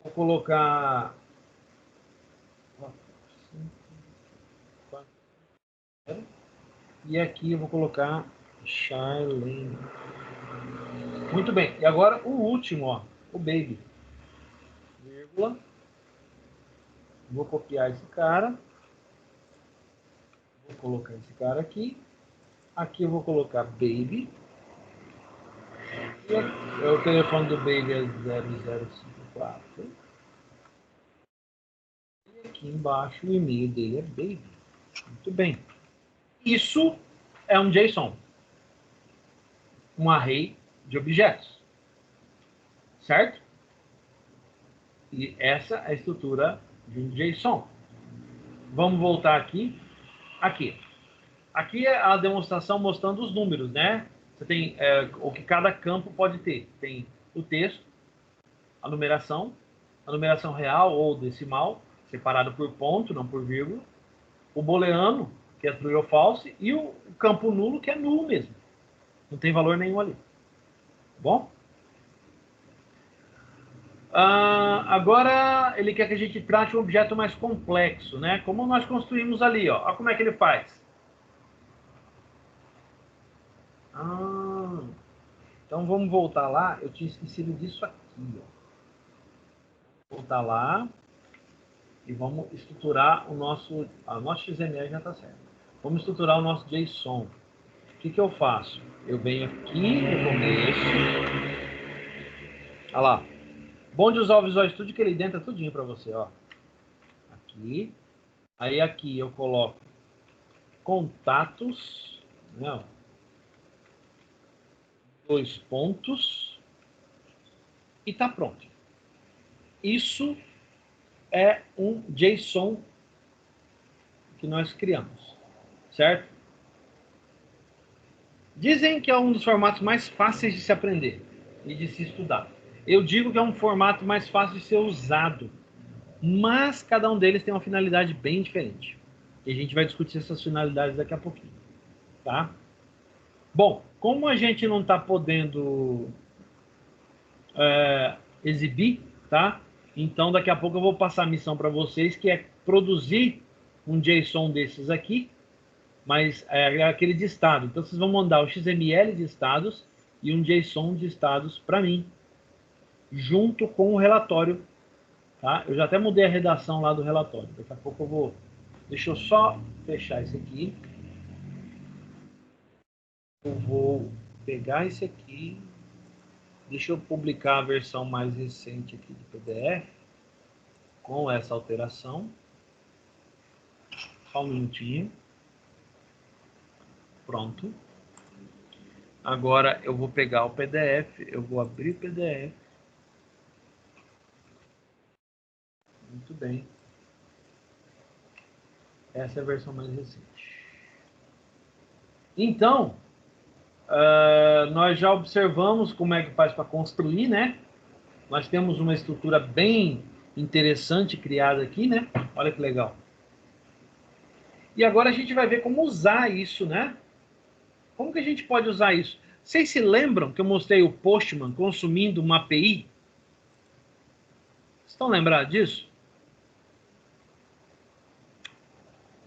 Vou colocar... E aqui eu vou colocar Charlene. Muito bem. E agora o último, ó, o Baby. Vírgula. Vou copiar esse cara. Vou colocar esse cara aqui. Aqui eu vou colocar Baby. E o telefone do Baby é 005. prato. E aqui embaixo o e-mail dele é baby. Muito bem. Isso é um JSON. Um array de objetos. Certo? E essa é a estrutura de um JSON. Vamos voltar aqui. Aqui é a demonstração mostrando os números, né? Você tem o que cada campo pode ter. Tem o texto, a numeração real ou decimal, separado por ponto, não por vírgula, o booleano, que é true ou false, e o campo nulo, que é nulo mesmo. Não tem valor nenhum ali. Bom? Agora ele quer que a gente trate um objeto mais complexo, né? Como nós construímos ali, ó. Olha como é que ele faz. Então vamos voltar lá. Eu tinha esquecido disso aqui, ó. Voltar lá e vamos estruturar o nosso XML já está certo. Vamos estruturar o nosso JSON. O que eu faço? Eu venho aqui no começo. Olha lá. Bom de usar o Visual Studio que ele dentro é tudinho para você, ó. Aqui. Aí aqui eu coloco contatos, né, ó. 2 pontos e tá pronto. Isso é um JSON que nós criamos, certo? Dizem que é um dos formatos mais fáceis de se aprender e de se estudar. Eu digo que é um formato mais fácil de ser usado, mas cada um deles tem uma finalidade bem diferente. E a gente vai discutir essas finalidades daqui a pouquinho, tá? Bom, como a gente não está podendo exibir, tá? Então, daqui a pouco eu vou passar a missão para vocês, que é produzir um JSON desses aqui, mas é aquele de estado. Então, vocês vão mandar o XML de estados e um JSON de estados para mim, junto com o relatório, tá? Eu já até mudei a redação lá do relatório. Daqui a pouco eu vou... Deixa eu só fechar esse aqui. Eu vou pegar esse aqui. Deixa eu publicar a versão mais recente aqui do PDF com essa alteração. Só um minutinho. Pronto. Agora eu vou pegar o PDF, eu vou abrir o PDF. Muito bem. Essa é a versão mais recente. Então, nós já observamos como é que faz para construir, né? Nós temos uma estrutura bem interessante criada aqui, né? Olha que legal. E agora a gente vai ver como usar isso, né? Como que a gente pode usar isso? Vocês se lembram que eu mostrei o Postman consumindo uma API? Estão lembrados disso?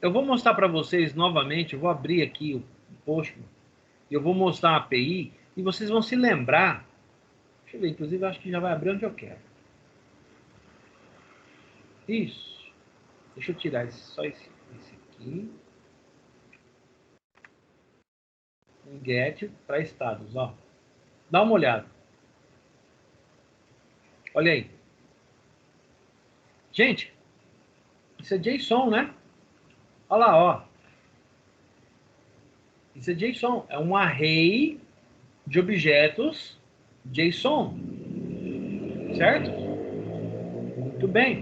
Eu vou mostrar para vocês novamente, eu vou abrir aqui o Postman, eu vou mostrar a API, e vocês vão se lembrar. Deixa eu ver, inclusive eu acho que já vai abrir onde eu quero. Isso. Deixa eu tirar só esse aqui. Um get para estados, ó. Dá uma olhada. Olha aí. Gente, isso é JSON, né? Olha lá, ó. Isso é JSON. É um array de objetos JSON. Certo? Muito bem.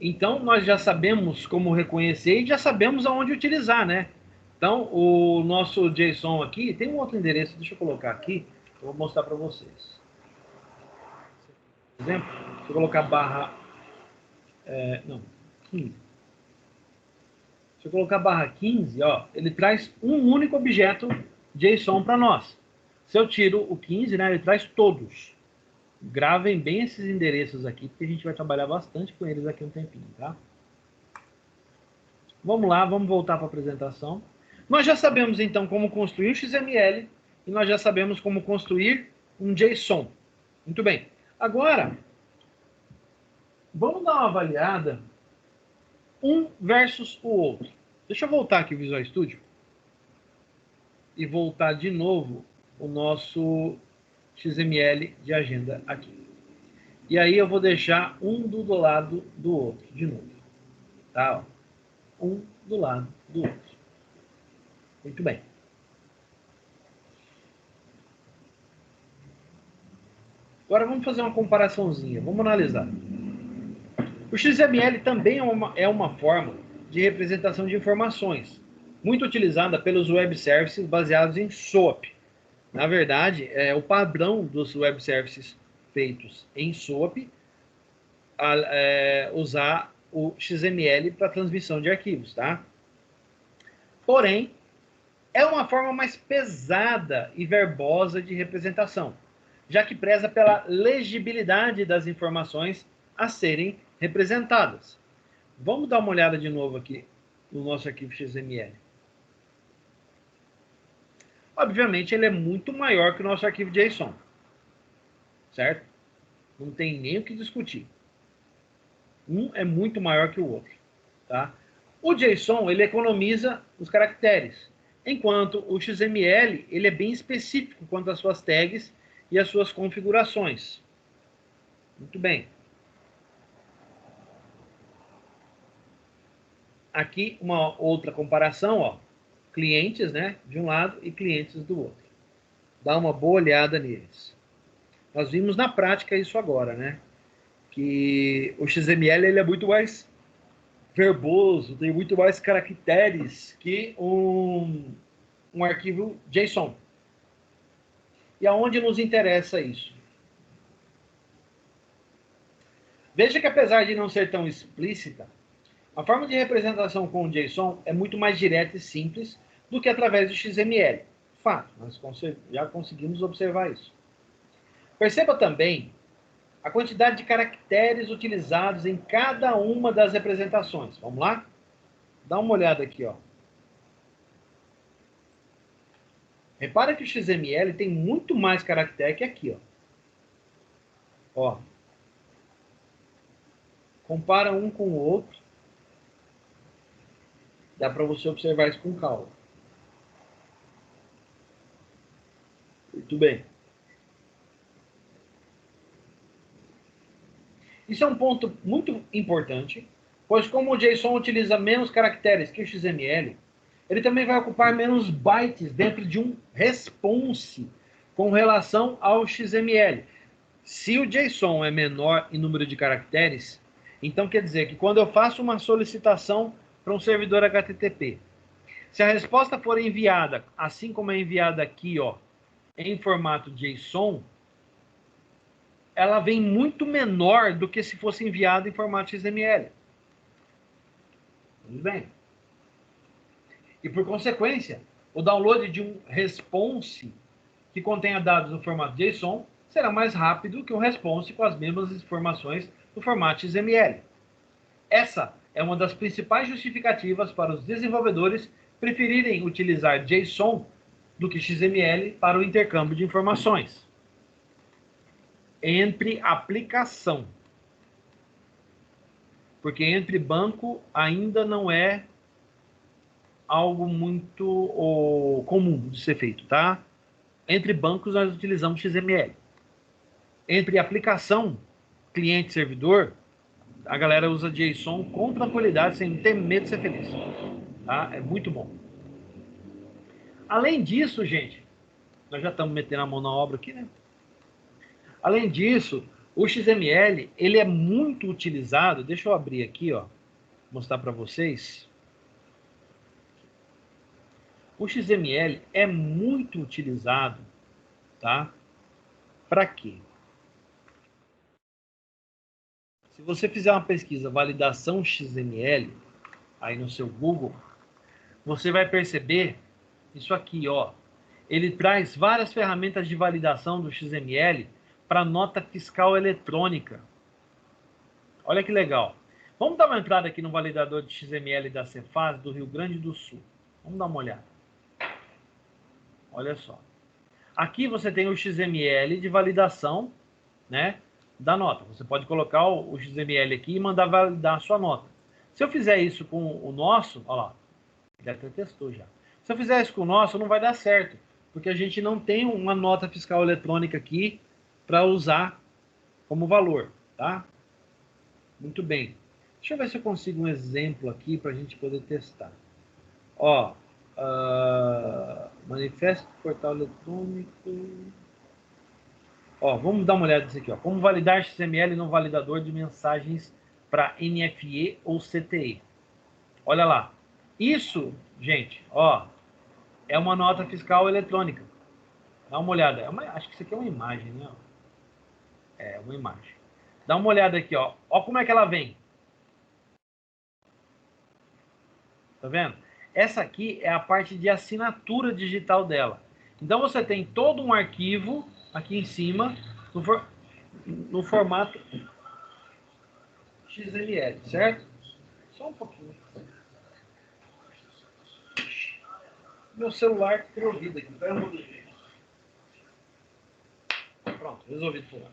Então, nós já sabemos como reconhecer e já sabemos aonde utilizar, né? Então, o nosso JSON aqui, tem um outro endereço, deixa eu colocar aqui, eu vou mostrar para vocês. Por exemplo, se eu colocar barra... 15. Se eu colocar barra 15, ó, ele traz um único objeto JSON para nós. Se eu tiro o 15, né, ele traz todos. Gravem bem esses endereços aqui, porque a gente vai trabalhar bastante com eles aqui um tempinho, tá? Vamos lá, vamos voltar para a apresentação. Nós já sabemos, então, como construir um XML e nós já sabemos como construir um JSON. Muito bem. Agora, vamos dar uma avaliada um versus o outro. Deixa eu voltar aqui o Visual Studio e voltar de novo o nosso XML de agenda aqui. E aí eu vou deixar um do lado do outro, de novo. Tá? Um do lado do outro. Muito bem. Agora vamos fazer uma comparaçãozinha. Vamos analisar. O XML também é uma forma de representação de informações, muito utilizada pelos web services baseados em SOAP. Na verdade, o padrão dos web services feitos em SOAP usar o XML para transmissão de arquivos, tá? Porém, é uma forma mais pesada e verbosa de representação, já que preza pela legibilidade das informações a serem representadas. Vamos dar uma olhada de novo aqui no nosso arquivo XML. Obviamente, ele é muito maior que o nosso arquivo JSON, certo? Não tem nem o que discutir. Um é muito maior que o outro, tá? O JSON, ele economiza os caracteres, enquanto o XML, ele é bem específico quanto às suas tags e às suas configurações. Muito bem. Aqui uma outra comparação, ó. Clientes, né, de um lado e clientes do outro. Dá uma boa olhada neles. Nós vimos na prática isso agora, né? Que o XML ele é muito mais verboso, tem muito mais caracteres que um arquivo JSON. E aonde nos interessa isso? Veja que apesar de não ser tão explícita, a forma de representação com o JSON é muito mais direta e simples do que através do XML. Fato, nós já conseguimos observar isso. Perceba também a quantidade de caracteres utilizados em cada uma das representações. Vamos lá? Dá uma olhada aqui, ó. Repara que o XML tem muito mais caractere que aqui, ó. Ó. Compara um com o outro. Dá para você observar isso com calma. Muito bem. Isso é um ponto muito importante, pois como o JSON utiliza menos caracteres que o XML, ele também vai ocupar menos bytes dentro de um response com relação ao XML. Se o JSON é menor em número de caracteres, então quer dizer que quando eu faço uma solicitação para um servidor HTTP, se a resposta for enviada, assim como é enviada aqui, ó, em formato JSON, ela vem muito menor do que se fosse enviada em formato XML. Tudo bem? E por consequência, o download de um response que contenha dados no formato JSON será mais rápido que um response com as mesmas informações no formato XML. Essa é uma das principais justificativas para os desenvolvedores preferirem utilizar JSON do que XML para o intercâmbio de informações entre aplicação. Porque entre banco ainda não é algo muito comum de ser feito, tá? Entre bancos nós utilizamos XML. Entre aplicação, cliente e servidor, a galera usa JSON com tranquilidade, sem ter medo de ser feliz. Tá? É muito bom. Além disso, gente, nós já estamos metendo a mão na obra aqui, né? Além disso, o XML, ele é muito utilizado, deixa eu abrir aqui, ó, mostrar para vocês. O XML é muito utilizado, tá? Para quê? Se você fizer uma pesquisa validação XML, aí no seu Google, você vai perceber isso aqui, ó. Ele traz várias ferramentas de validação do XML para nota fiscal eletrônica. Olha que legal. Vamos dar uma entrada aqui no validador de XML da Cefaz do Rio Grande do Sul. Vamos dar uma olhada. Olha só. Aqui você tem o XML de validação, né, da nota. Você pode colocar o XML aqui e mandar validar a sua nota. Se eu fizer isso com o nosso, olha lá, ele até testou já. Se eu fizer isso com o nosso, não vai dar certo, porque a gente não tem uma nota fiscal eletrônica aqui para usar como valor, tá? Muito bem. Deixa eu ver se eu consigo um exemplo aqui para a gente poder testar. Ó, manifesto portal eletrônico. Ó, vamos dar uma olhada nisso aqui. Ó. Como validar XML no validador de mensagens para NFE ou CTE. Olha lá. Isso, gente, ó, é uma nota fiscal eletrônica. Dá uma olhada. Acho que isso aqui é uma imagem, né? É uma imagem. Dá uma olhada aqui, ó. Ó como é que ela vem. Tá vendo? Essa aqui é a parte de assinatura digital dela. Então você tem todo um arquivo aqui em cima no formato XML, certo? Só um pouquinho. Meu celular tem ouvido aqui. Pronto, resolvido por lá.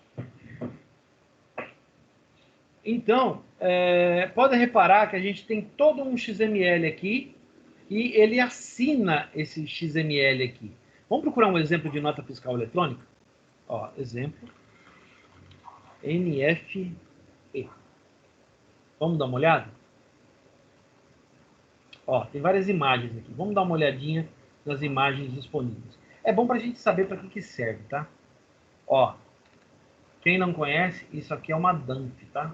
Então, pode reparar que a gente tem todo um XML aqui e ele assina esse XML aqui. Vamos procurar um exemplo de nota fiscal eletrônica? Ó, exemplo. NFE. Vamos dar uma olhada? Ó, tem várias imagens aqui. Vamos dar uma olhadinha nas imagens disponíveis. É bom para a gente saber para que serve, tá? Ó, quem não conhece, isso aqui é uma DANF, tá?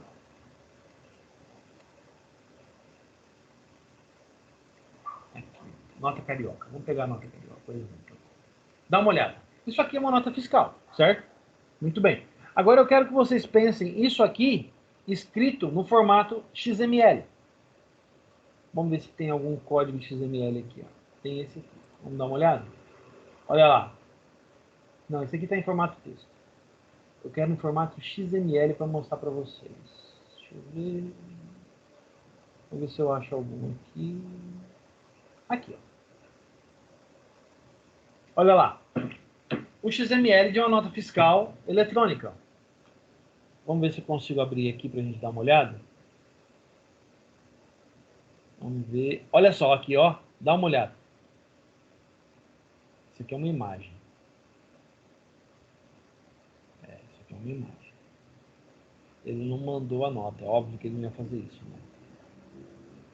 Aqui, nota carioca. Vamos pegar a nota carioca, por exemplo. Dá uma olhada. Isso aqui é uma nota fiscal, certo? Muito bem. Agora eu quero que vocês pensem isso aqui escrito no formato XML. Vamos ver se tem algum código XML aqui. Ó. Tem esse aqui. Vamos dar uma olhada? Olha lá. Não, esse aqui está em formato texto. Eu quero em formato XML para mostrar para vocês. Deixa eu ver. Vamos ver se eu acho algum aqui. Aqui, ó. Olha lá. O XML de uma nota fiscal eletrônica. Vamos ver se eu consigo abrir aqui para a gente dar uma olhada. Vamos ver. Olha só aqui, ó. Dá uma olhada. Isso aqui é uma imagem. Isso aqui é uma imagem. Ele não mandou a nota. É óbvio que ele não ia fazer isso, né?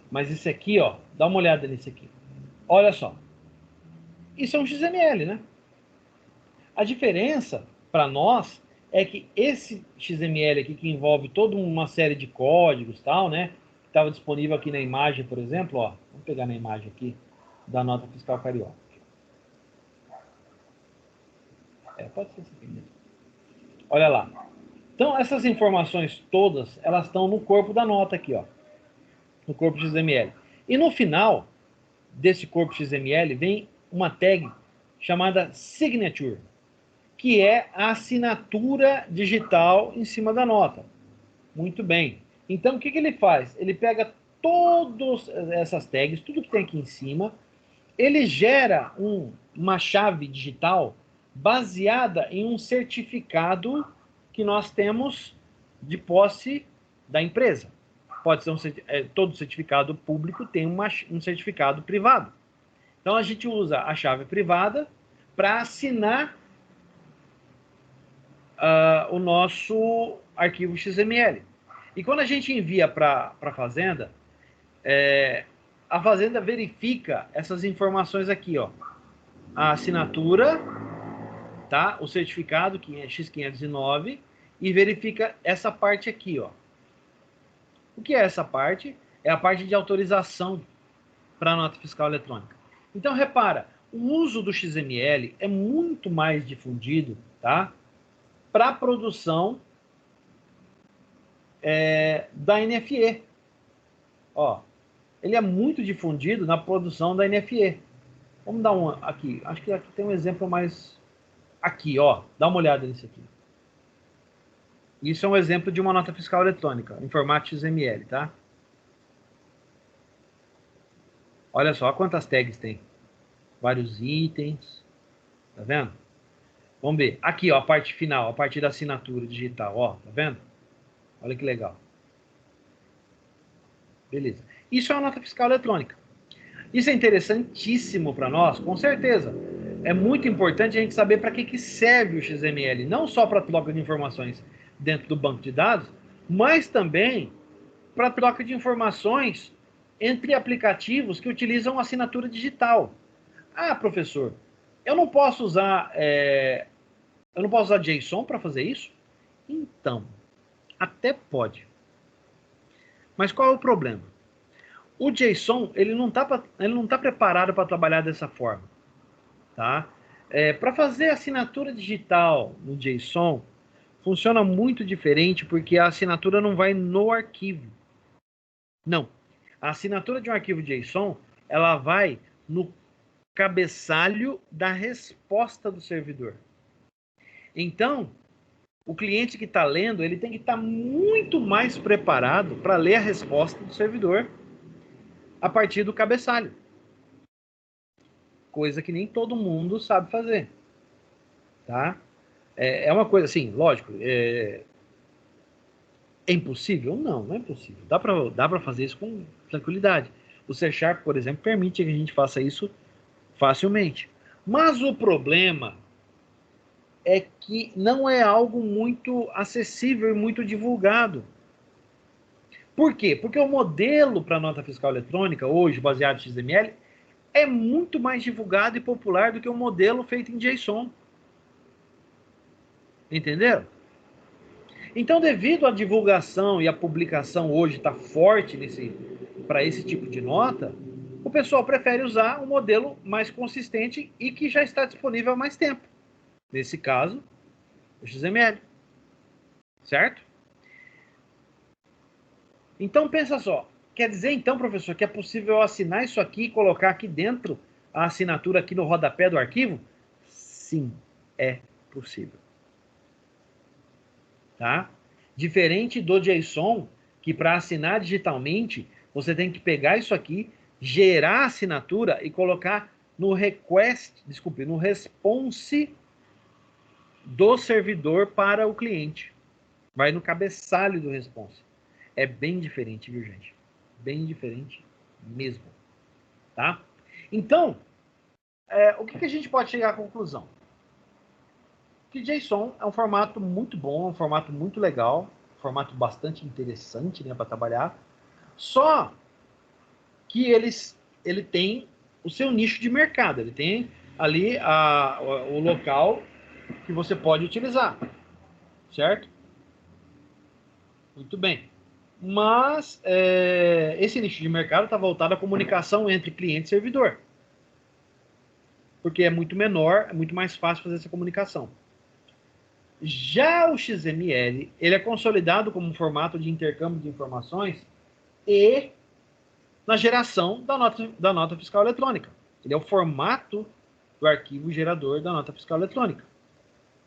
Mas isso aqui, ó. Dá uma olhada nisso aqui. Olha só. Isso é um XML, né? A diferença para nós é que esse XML aqui, que envolve toda uma série de códigos e tal, né? Que estava disponível aqui na imagem, por exemplo, ó. Vamos pegar na imagem aqui da nota fiscal carioca. Pode ser isso aqui mesmo. Olha lá. Então, essas informações todas, elas estão no corpo da nota aqui, ó. No corpo XML. E no final desse corpo XML vem uma tag chamada Signature, que é a assinatura digital em cima da nota. Muito bem. Então, o que ele faz? Ele pega todas essas tags, tudo que tem aqui em cima, ele gera uma chave digital baseada em um certificado que nós temos de posse da empresa. Pode ser todo certificado público tem um certificado privado. Então, a gente usa a chave privada para assinar o nosso arquivo XML. E quando a gente envia para a Fazenda, a Fazenda verifica essas informações aqui, ó. A assinatura, tá? O certificado, que é X509, e verifica essa parte aqui, ó. O que é essa parte? É a parte de autorização para a nota fiscal eletrônica. Então, repara, o uso do XML é muito mais difundido, tá? Para a produção da NFE. Ó, ele é muito difundido na produção da NFE. Vamos dar um aqui. Acho que aqui tem um exemplo mais... Aqui, ó. Dá uma olhada nisso aqui. Isso é um exemplo de uma nota fiscal eletrônica, em formato XML, tá? Olha só quantas tags tem. Vários itens. Tá vendo? Vamos ver. Aqui, ó, a parte final, a parte da assinatura digital, ó. Tá vendo? Olha que legal. Beleza. Isso é uma nota fiscal eletrônica. Isso é interessantíssimo para nós, com certeza. é muito importante a gente saber para que serve o XML, não só para troca de informações dentro do banco de dados, mas também para troca de informações entre aplicativos que utilizam assinatura digital. Ah, professor, eu não posso usar JSON para fazer isso? Então, até pode. Mas qual é o problema? O JSON ele não tá preparado para trabalhar dessa forma, tá? Para fazer assinatura digital no JSON funciona muito diferente porque a assinatura não vai no arquivo. Não. A assinatura de um arquivo JSON, ela vai no cabeçalho da resposta do servidor. Então, o cliente que está lendo, ele tem que estar muito mais preparado para ler a resposta do servidor a partir do cabeçalho. Coisa que nem todo mundo sabe fazer. Tá? É uma coisa assim, lógico, é impossível? Não, não é impossível. Dá para fazer isso com tranquilidade. O C#, por exemplo, permite que a gente faça isso facilmente. Mas o problema é que não é algo muito acessível e muito divulgado. Por quê? Porque o modelo para nota fiscal eletrônica, hoje, baseado em XML, é muito mais divulgado e popular do que o modelo feito em JSON. Entenderam? Então, devido à divulgação e à publicação hoje está forte para esse tipo de nota, o pessoal prefere usar um modelo mais consistente e que já está disponível há mais tempo. Nesse caso, o XML. Certo? Então, pensa só. Quer dizer, então, professor, que é possível assinar isso aqui e colocar aqui dentro a assinatura aqui no rodapé do arquivo? Sim, é possível. Tá? Diferente do JSON, que para assinar digitalmente, você tem que pegar isso aqui, gerar a assinatura e colocar no no response do servidor para o cliente. Vai no cabeçalho do response. É bem diferente, viu, gente? Bem diferente mesmo. Tá? Então, o que a gente pode chegar à conclusão? Que JSON é um formato muito bom, um formato muito legal, um formato bastante interessante, né, para trabalhar. Só que ele tem o seu nicho de mercado, ele tem ali o local que você pode utilizar, certo? Muito bem. Mas esse nicho de mercado está voltado à comunicação entre cliente e servidor. Porque é muito menor, é muito mais fácil fazer essa comunicação. Já o XML, ele é consolidado como um formato de intercâmbio de informações e na geração da nota fiscal eletrônica. Ele é o formato do arquivo gerador da nota fiscal eletrônica.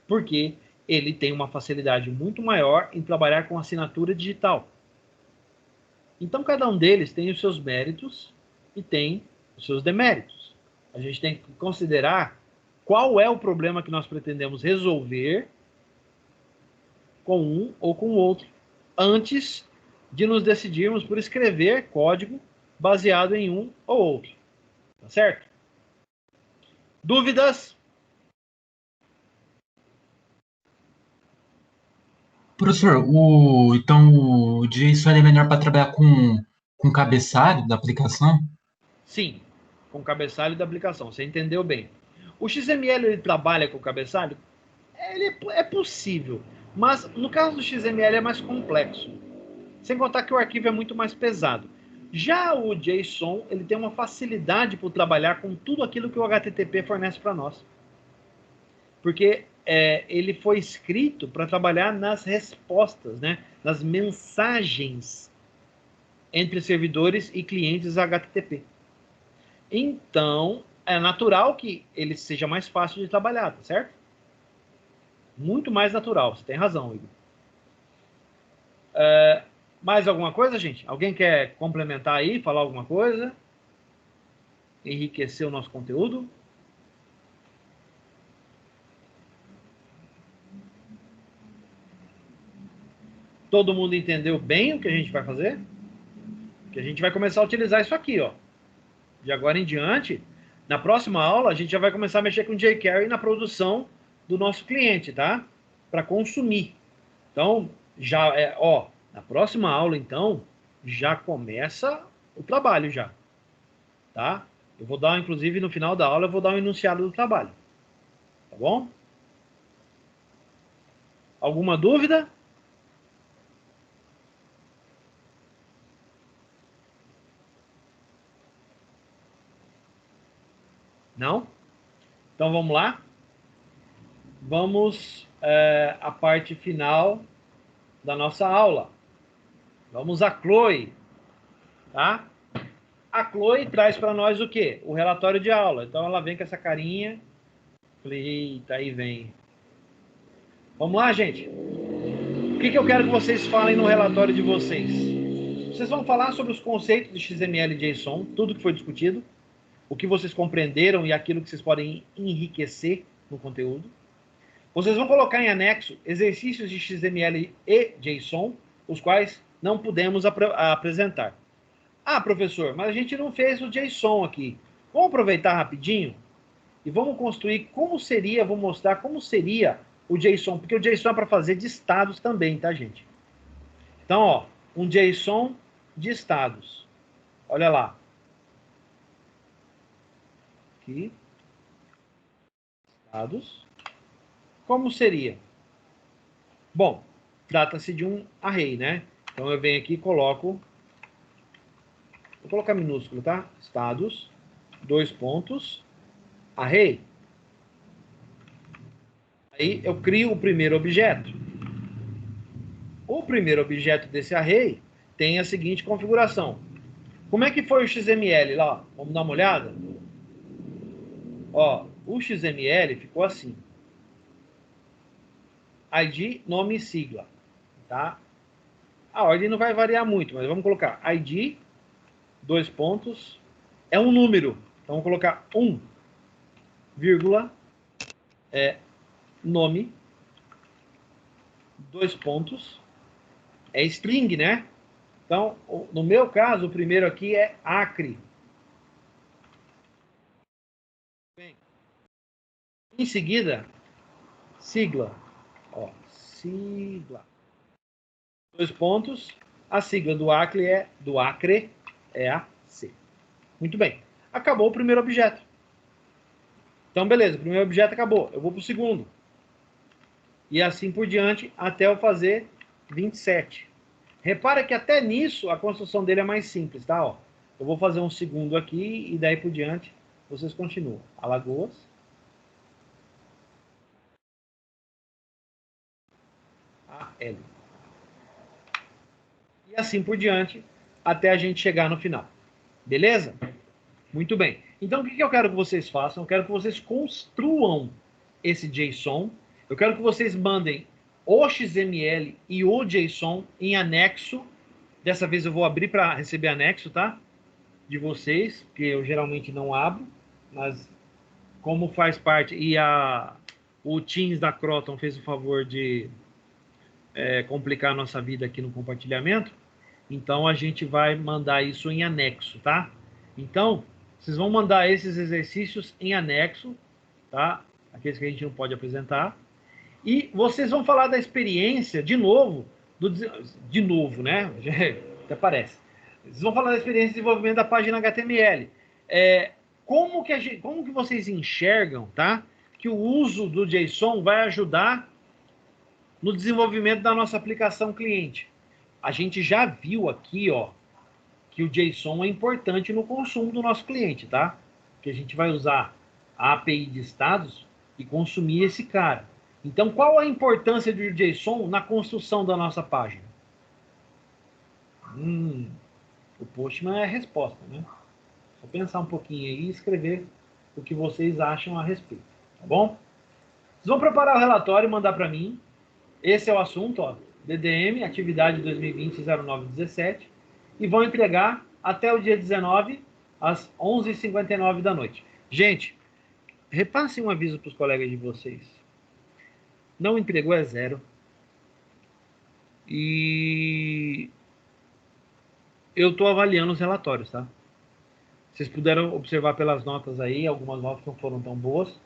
Porque ele tem uma facilidade muito maior em trabalhar com assinatura digital. Então, cada um deles tem os seus méritos e tem os seus deméritos. A gente tem que considerar qual é o problema que nós pretendemos resolver com um ou com o outro, antes de nos decidirmos por escrever código baseado em um ou outro. Tá certo? Dúvidas? Professor, então o JSON é melhor para trabalhar com cabeçalho da aplicação? Sim, com o cabeçalho da aplicação. Você entendeu bem. O XML ele trabalha com o cabeçalho? É possível, mas no caso do XML é mais complexo. Sem contar que o arquivo é muito mais pesado. Já o JSON ele tem uma facilidade para trabalhar com tudo aquilo que o HTTP fornece para nós. Porque ele foi escrito para trabalhar nas respostas, né? Nas mensagens entre servidores e clientes HTTP. Então, é natural que ele seja mais fácil de trabalhar, tá certo? Muito mais natural, você tem razão, Igor. Mais alguma coisa, gente? Alguém quer complementar aí, falar alguma coisa? Enriquecer o nosso conteúdo? Todo mundo entendeu bem o que a gente vai fazer? Que a gente vai começar a utilizar isso aqui, ó. De agora em diante, Na próxima aula, a gente já vai começar a mexer com jQuery na produção do nosso cliente, tá? Para consumir. Então, já na próxima aula, então, já começa o trabalho já, tá? Eu vou dar, inclusive, no final da aula, eu vou dar um enunciado do trabalho. Tá bom? Alguma dúvida? Não? Então, vamos lá? Vamos à parte final da nossa aula. Vamos a Chloe, tá? A Chloe traz para nós o quê? O relatório de aula. Então, ela vem com essa carinha. Eita, aí vem. Vamos lá, gente? O que eu quero que vocês falem no relatório de vocês? Vocês vão falar sobre os conceitos de XML e JSON, tudo que foi discutido, o que vocês compreenderam e aquilo que vocês podem enriquecer no conteúdo. Vocês vão colocar em anexo exercícios de XML e JSON, os quais não pudemos apresentar. Ah, professor, mas a gente não fez o JSON aqui. Vamos aproveitar rapidinho e vamos construir como seria, vou mostrar como seria o JSON, porque o JSON é para fazer de estados também, tá, gente? Então, ó, um JSON de estados. Olha lá. Aqui. Estados. Como seria? Bom, trata-se de um array, né? Então, eu venho aqui e coloco... Vou colocar minúsculo, tá? Estados, 2 pontos, array. Aí, eu crio o primeiro objeto. O primeiro objeto desse array tem a seguinte configuração. Como é que foi o XML lá? Vamos dar uma olhada? Ó, o XML ficou assim. ID, nome e sigla. Tá? A ordem não vai variar muito, mas vamos colocar ID, 2 pontos, é um número. Então vamos colocar 1, vírgula, nome, 2 pontos, é string, né? Então, no meu caso, o primeiro aqui é Acre. Bem, em seguida, sigla. Ó, sigla. 2 pontos. A sigla do Acre é a C. Muito bem. Acabou o primeiro objeto. Então, beleza. O primeiro objeto acabou. Eu vou para o segundo. E assim por diante, até eu fazer 27. Repara que até nisso, a construção dele é mais simples, tá? Ó, eu vou fazer um segundo aqui e daí por diante, vocês continuam. Alagoas. A-L. E assim por diante, até a gente chegar no final. Beleza? Muito bem. Então, o que eu quero que vocês façam? Eu quero que vocês construam esse JSON. Eu quero que vocês mandem o XML e o JSON em anexo. Dessa vez eu vou abrir para receber anexo, tá? De vocês, que eu geralmente não abro. Mas como faz parte... E o Teams da Croton fez o favor de complicar a nossa vida aqui no compartilhamento. Então, a gente vai mandar isso em anexo, tá? Então, vocês vão mandar esses exercícios em anexo, tá? Aqueles que a gente não pode apresentar. E vocês vão falar da experiência, de novo, né? Até parece. Vocês vão falar da experiência de desenvolvimento da página HTML. Como que vocês enxergam, tá? Que o uso do JSON vai ajudar no desenvolvimento da nossa aplicação cliente. A gente já viu aqui, ó, que o JSON é importante no consumo do nosso cliente, tá? Que a gente vai usar a API de estados e consumir esse cara. Então, qual a importância do JSON na construção da nossa página? O Postman é a resposta, né? Só pensar um pouquinho aí e escrever o que vocês acham a respeito, tá bom? Vocês vão preparar o relatório e mandar para mim. Esse é o assunto, ó. DDM, atividade 2020-0917, e vão entregar até o dia 19, às 11h59 da noite. Gente, repassem um aviso para os colegas de vocês. Não entregou é 0. E eu estou avaliando os relatórios, tá? Vocês puderam observar pelas notas aí, algumas notas não foram tão boas,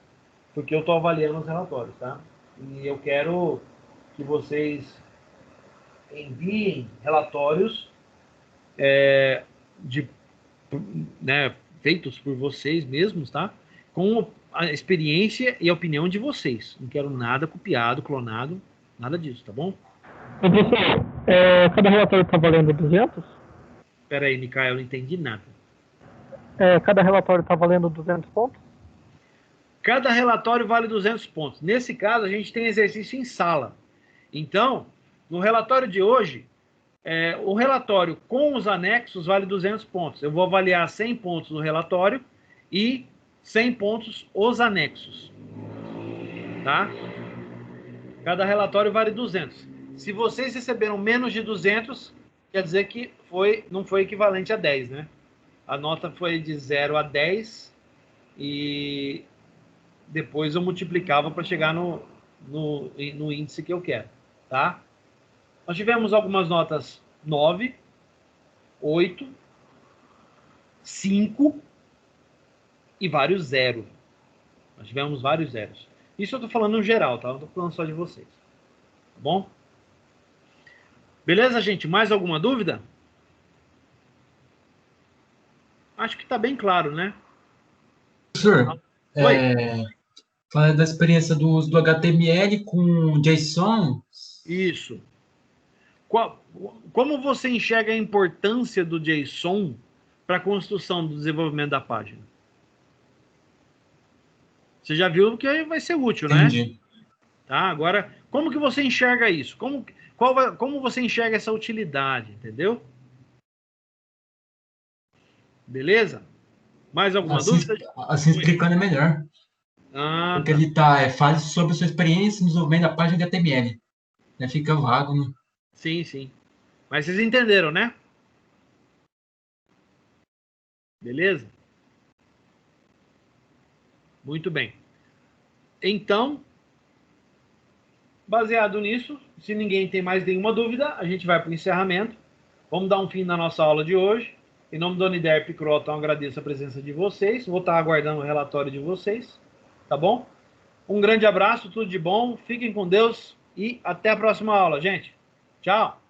porque eu estou avaliando os relatórios, tá? E eu quero que vocês enviem relatórios feitos por vocês mesmos, tá? Com a experiência e a opinião de vocês. Não quero nada copiado, clonado, nada disso, tá bom? Professor, cada relatório está valendo 200? Espera aí, Mikael, eu não entendi nada. Cada relatório está valendo 200 pontos? Cada relatório vale 200 pontos. Nesse caso, a gente tem exercício em sala. Então, no relatório de hoje, o relatório com os anexos vale 200 pontos. Eu vou avaliar 100 pontos no relatório e 100 pontos os anexos. Tá? Cada relatório vale 200. Se vocês receberam menos de 200, quer dizer que não foi equivalente a 10, né? A nota foi de 0 a 10 e depois eu multiplicava para chegar no índice que eu quero, tá? Nós tivemos algumas notas 9, 8, 5 e vários zeros. Nós tivemos vários zeros. Isso eu estou falando no geral, tá? Não estou falando só de vocês. Tá bom? Beleza, gente? Mais alguma dúvida? Acho que está bem claro, né? Professor, Oi. Fala da experiência do uso do HTML com JSON. Isso. Como você enxerga a importância do JSON para a construção do desenvolvimento da página? Você já viu que vai ser útil, Entendi. né? Tá? Agora, como que você enxerga isso? Como você enxerga essa utilidade, entendeu? Beleza? Mais alguma dúvida? Assim explicando é melhor. Porque ele fala sobre a sua experiência no desenvolvimento da página de HTML. Fica vago, né? Sim, sim. Mas vocês entenderam, né? Beleza? Muito bem. Então, baseado nisso, se ninguém tem mais nenhuma dúvida, a gente vai para o encerramento. Vamos dar um fim na nossa aula de hoje. Em nome da Uniderp Croton, agradeço a presença de vocês. Vou estar aguardando o relatório de vocês. Tá bom? Um grande abraço, tudo de bom. Fiquem com Deus e até a próxima aula, gente. Tchau!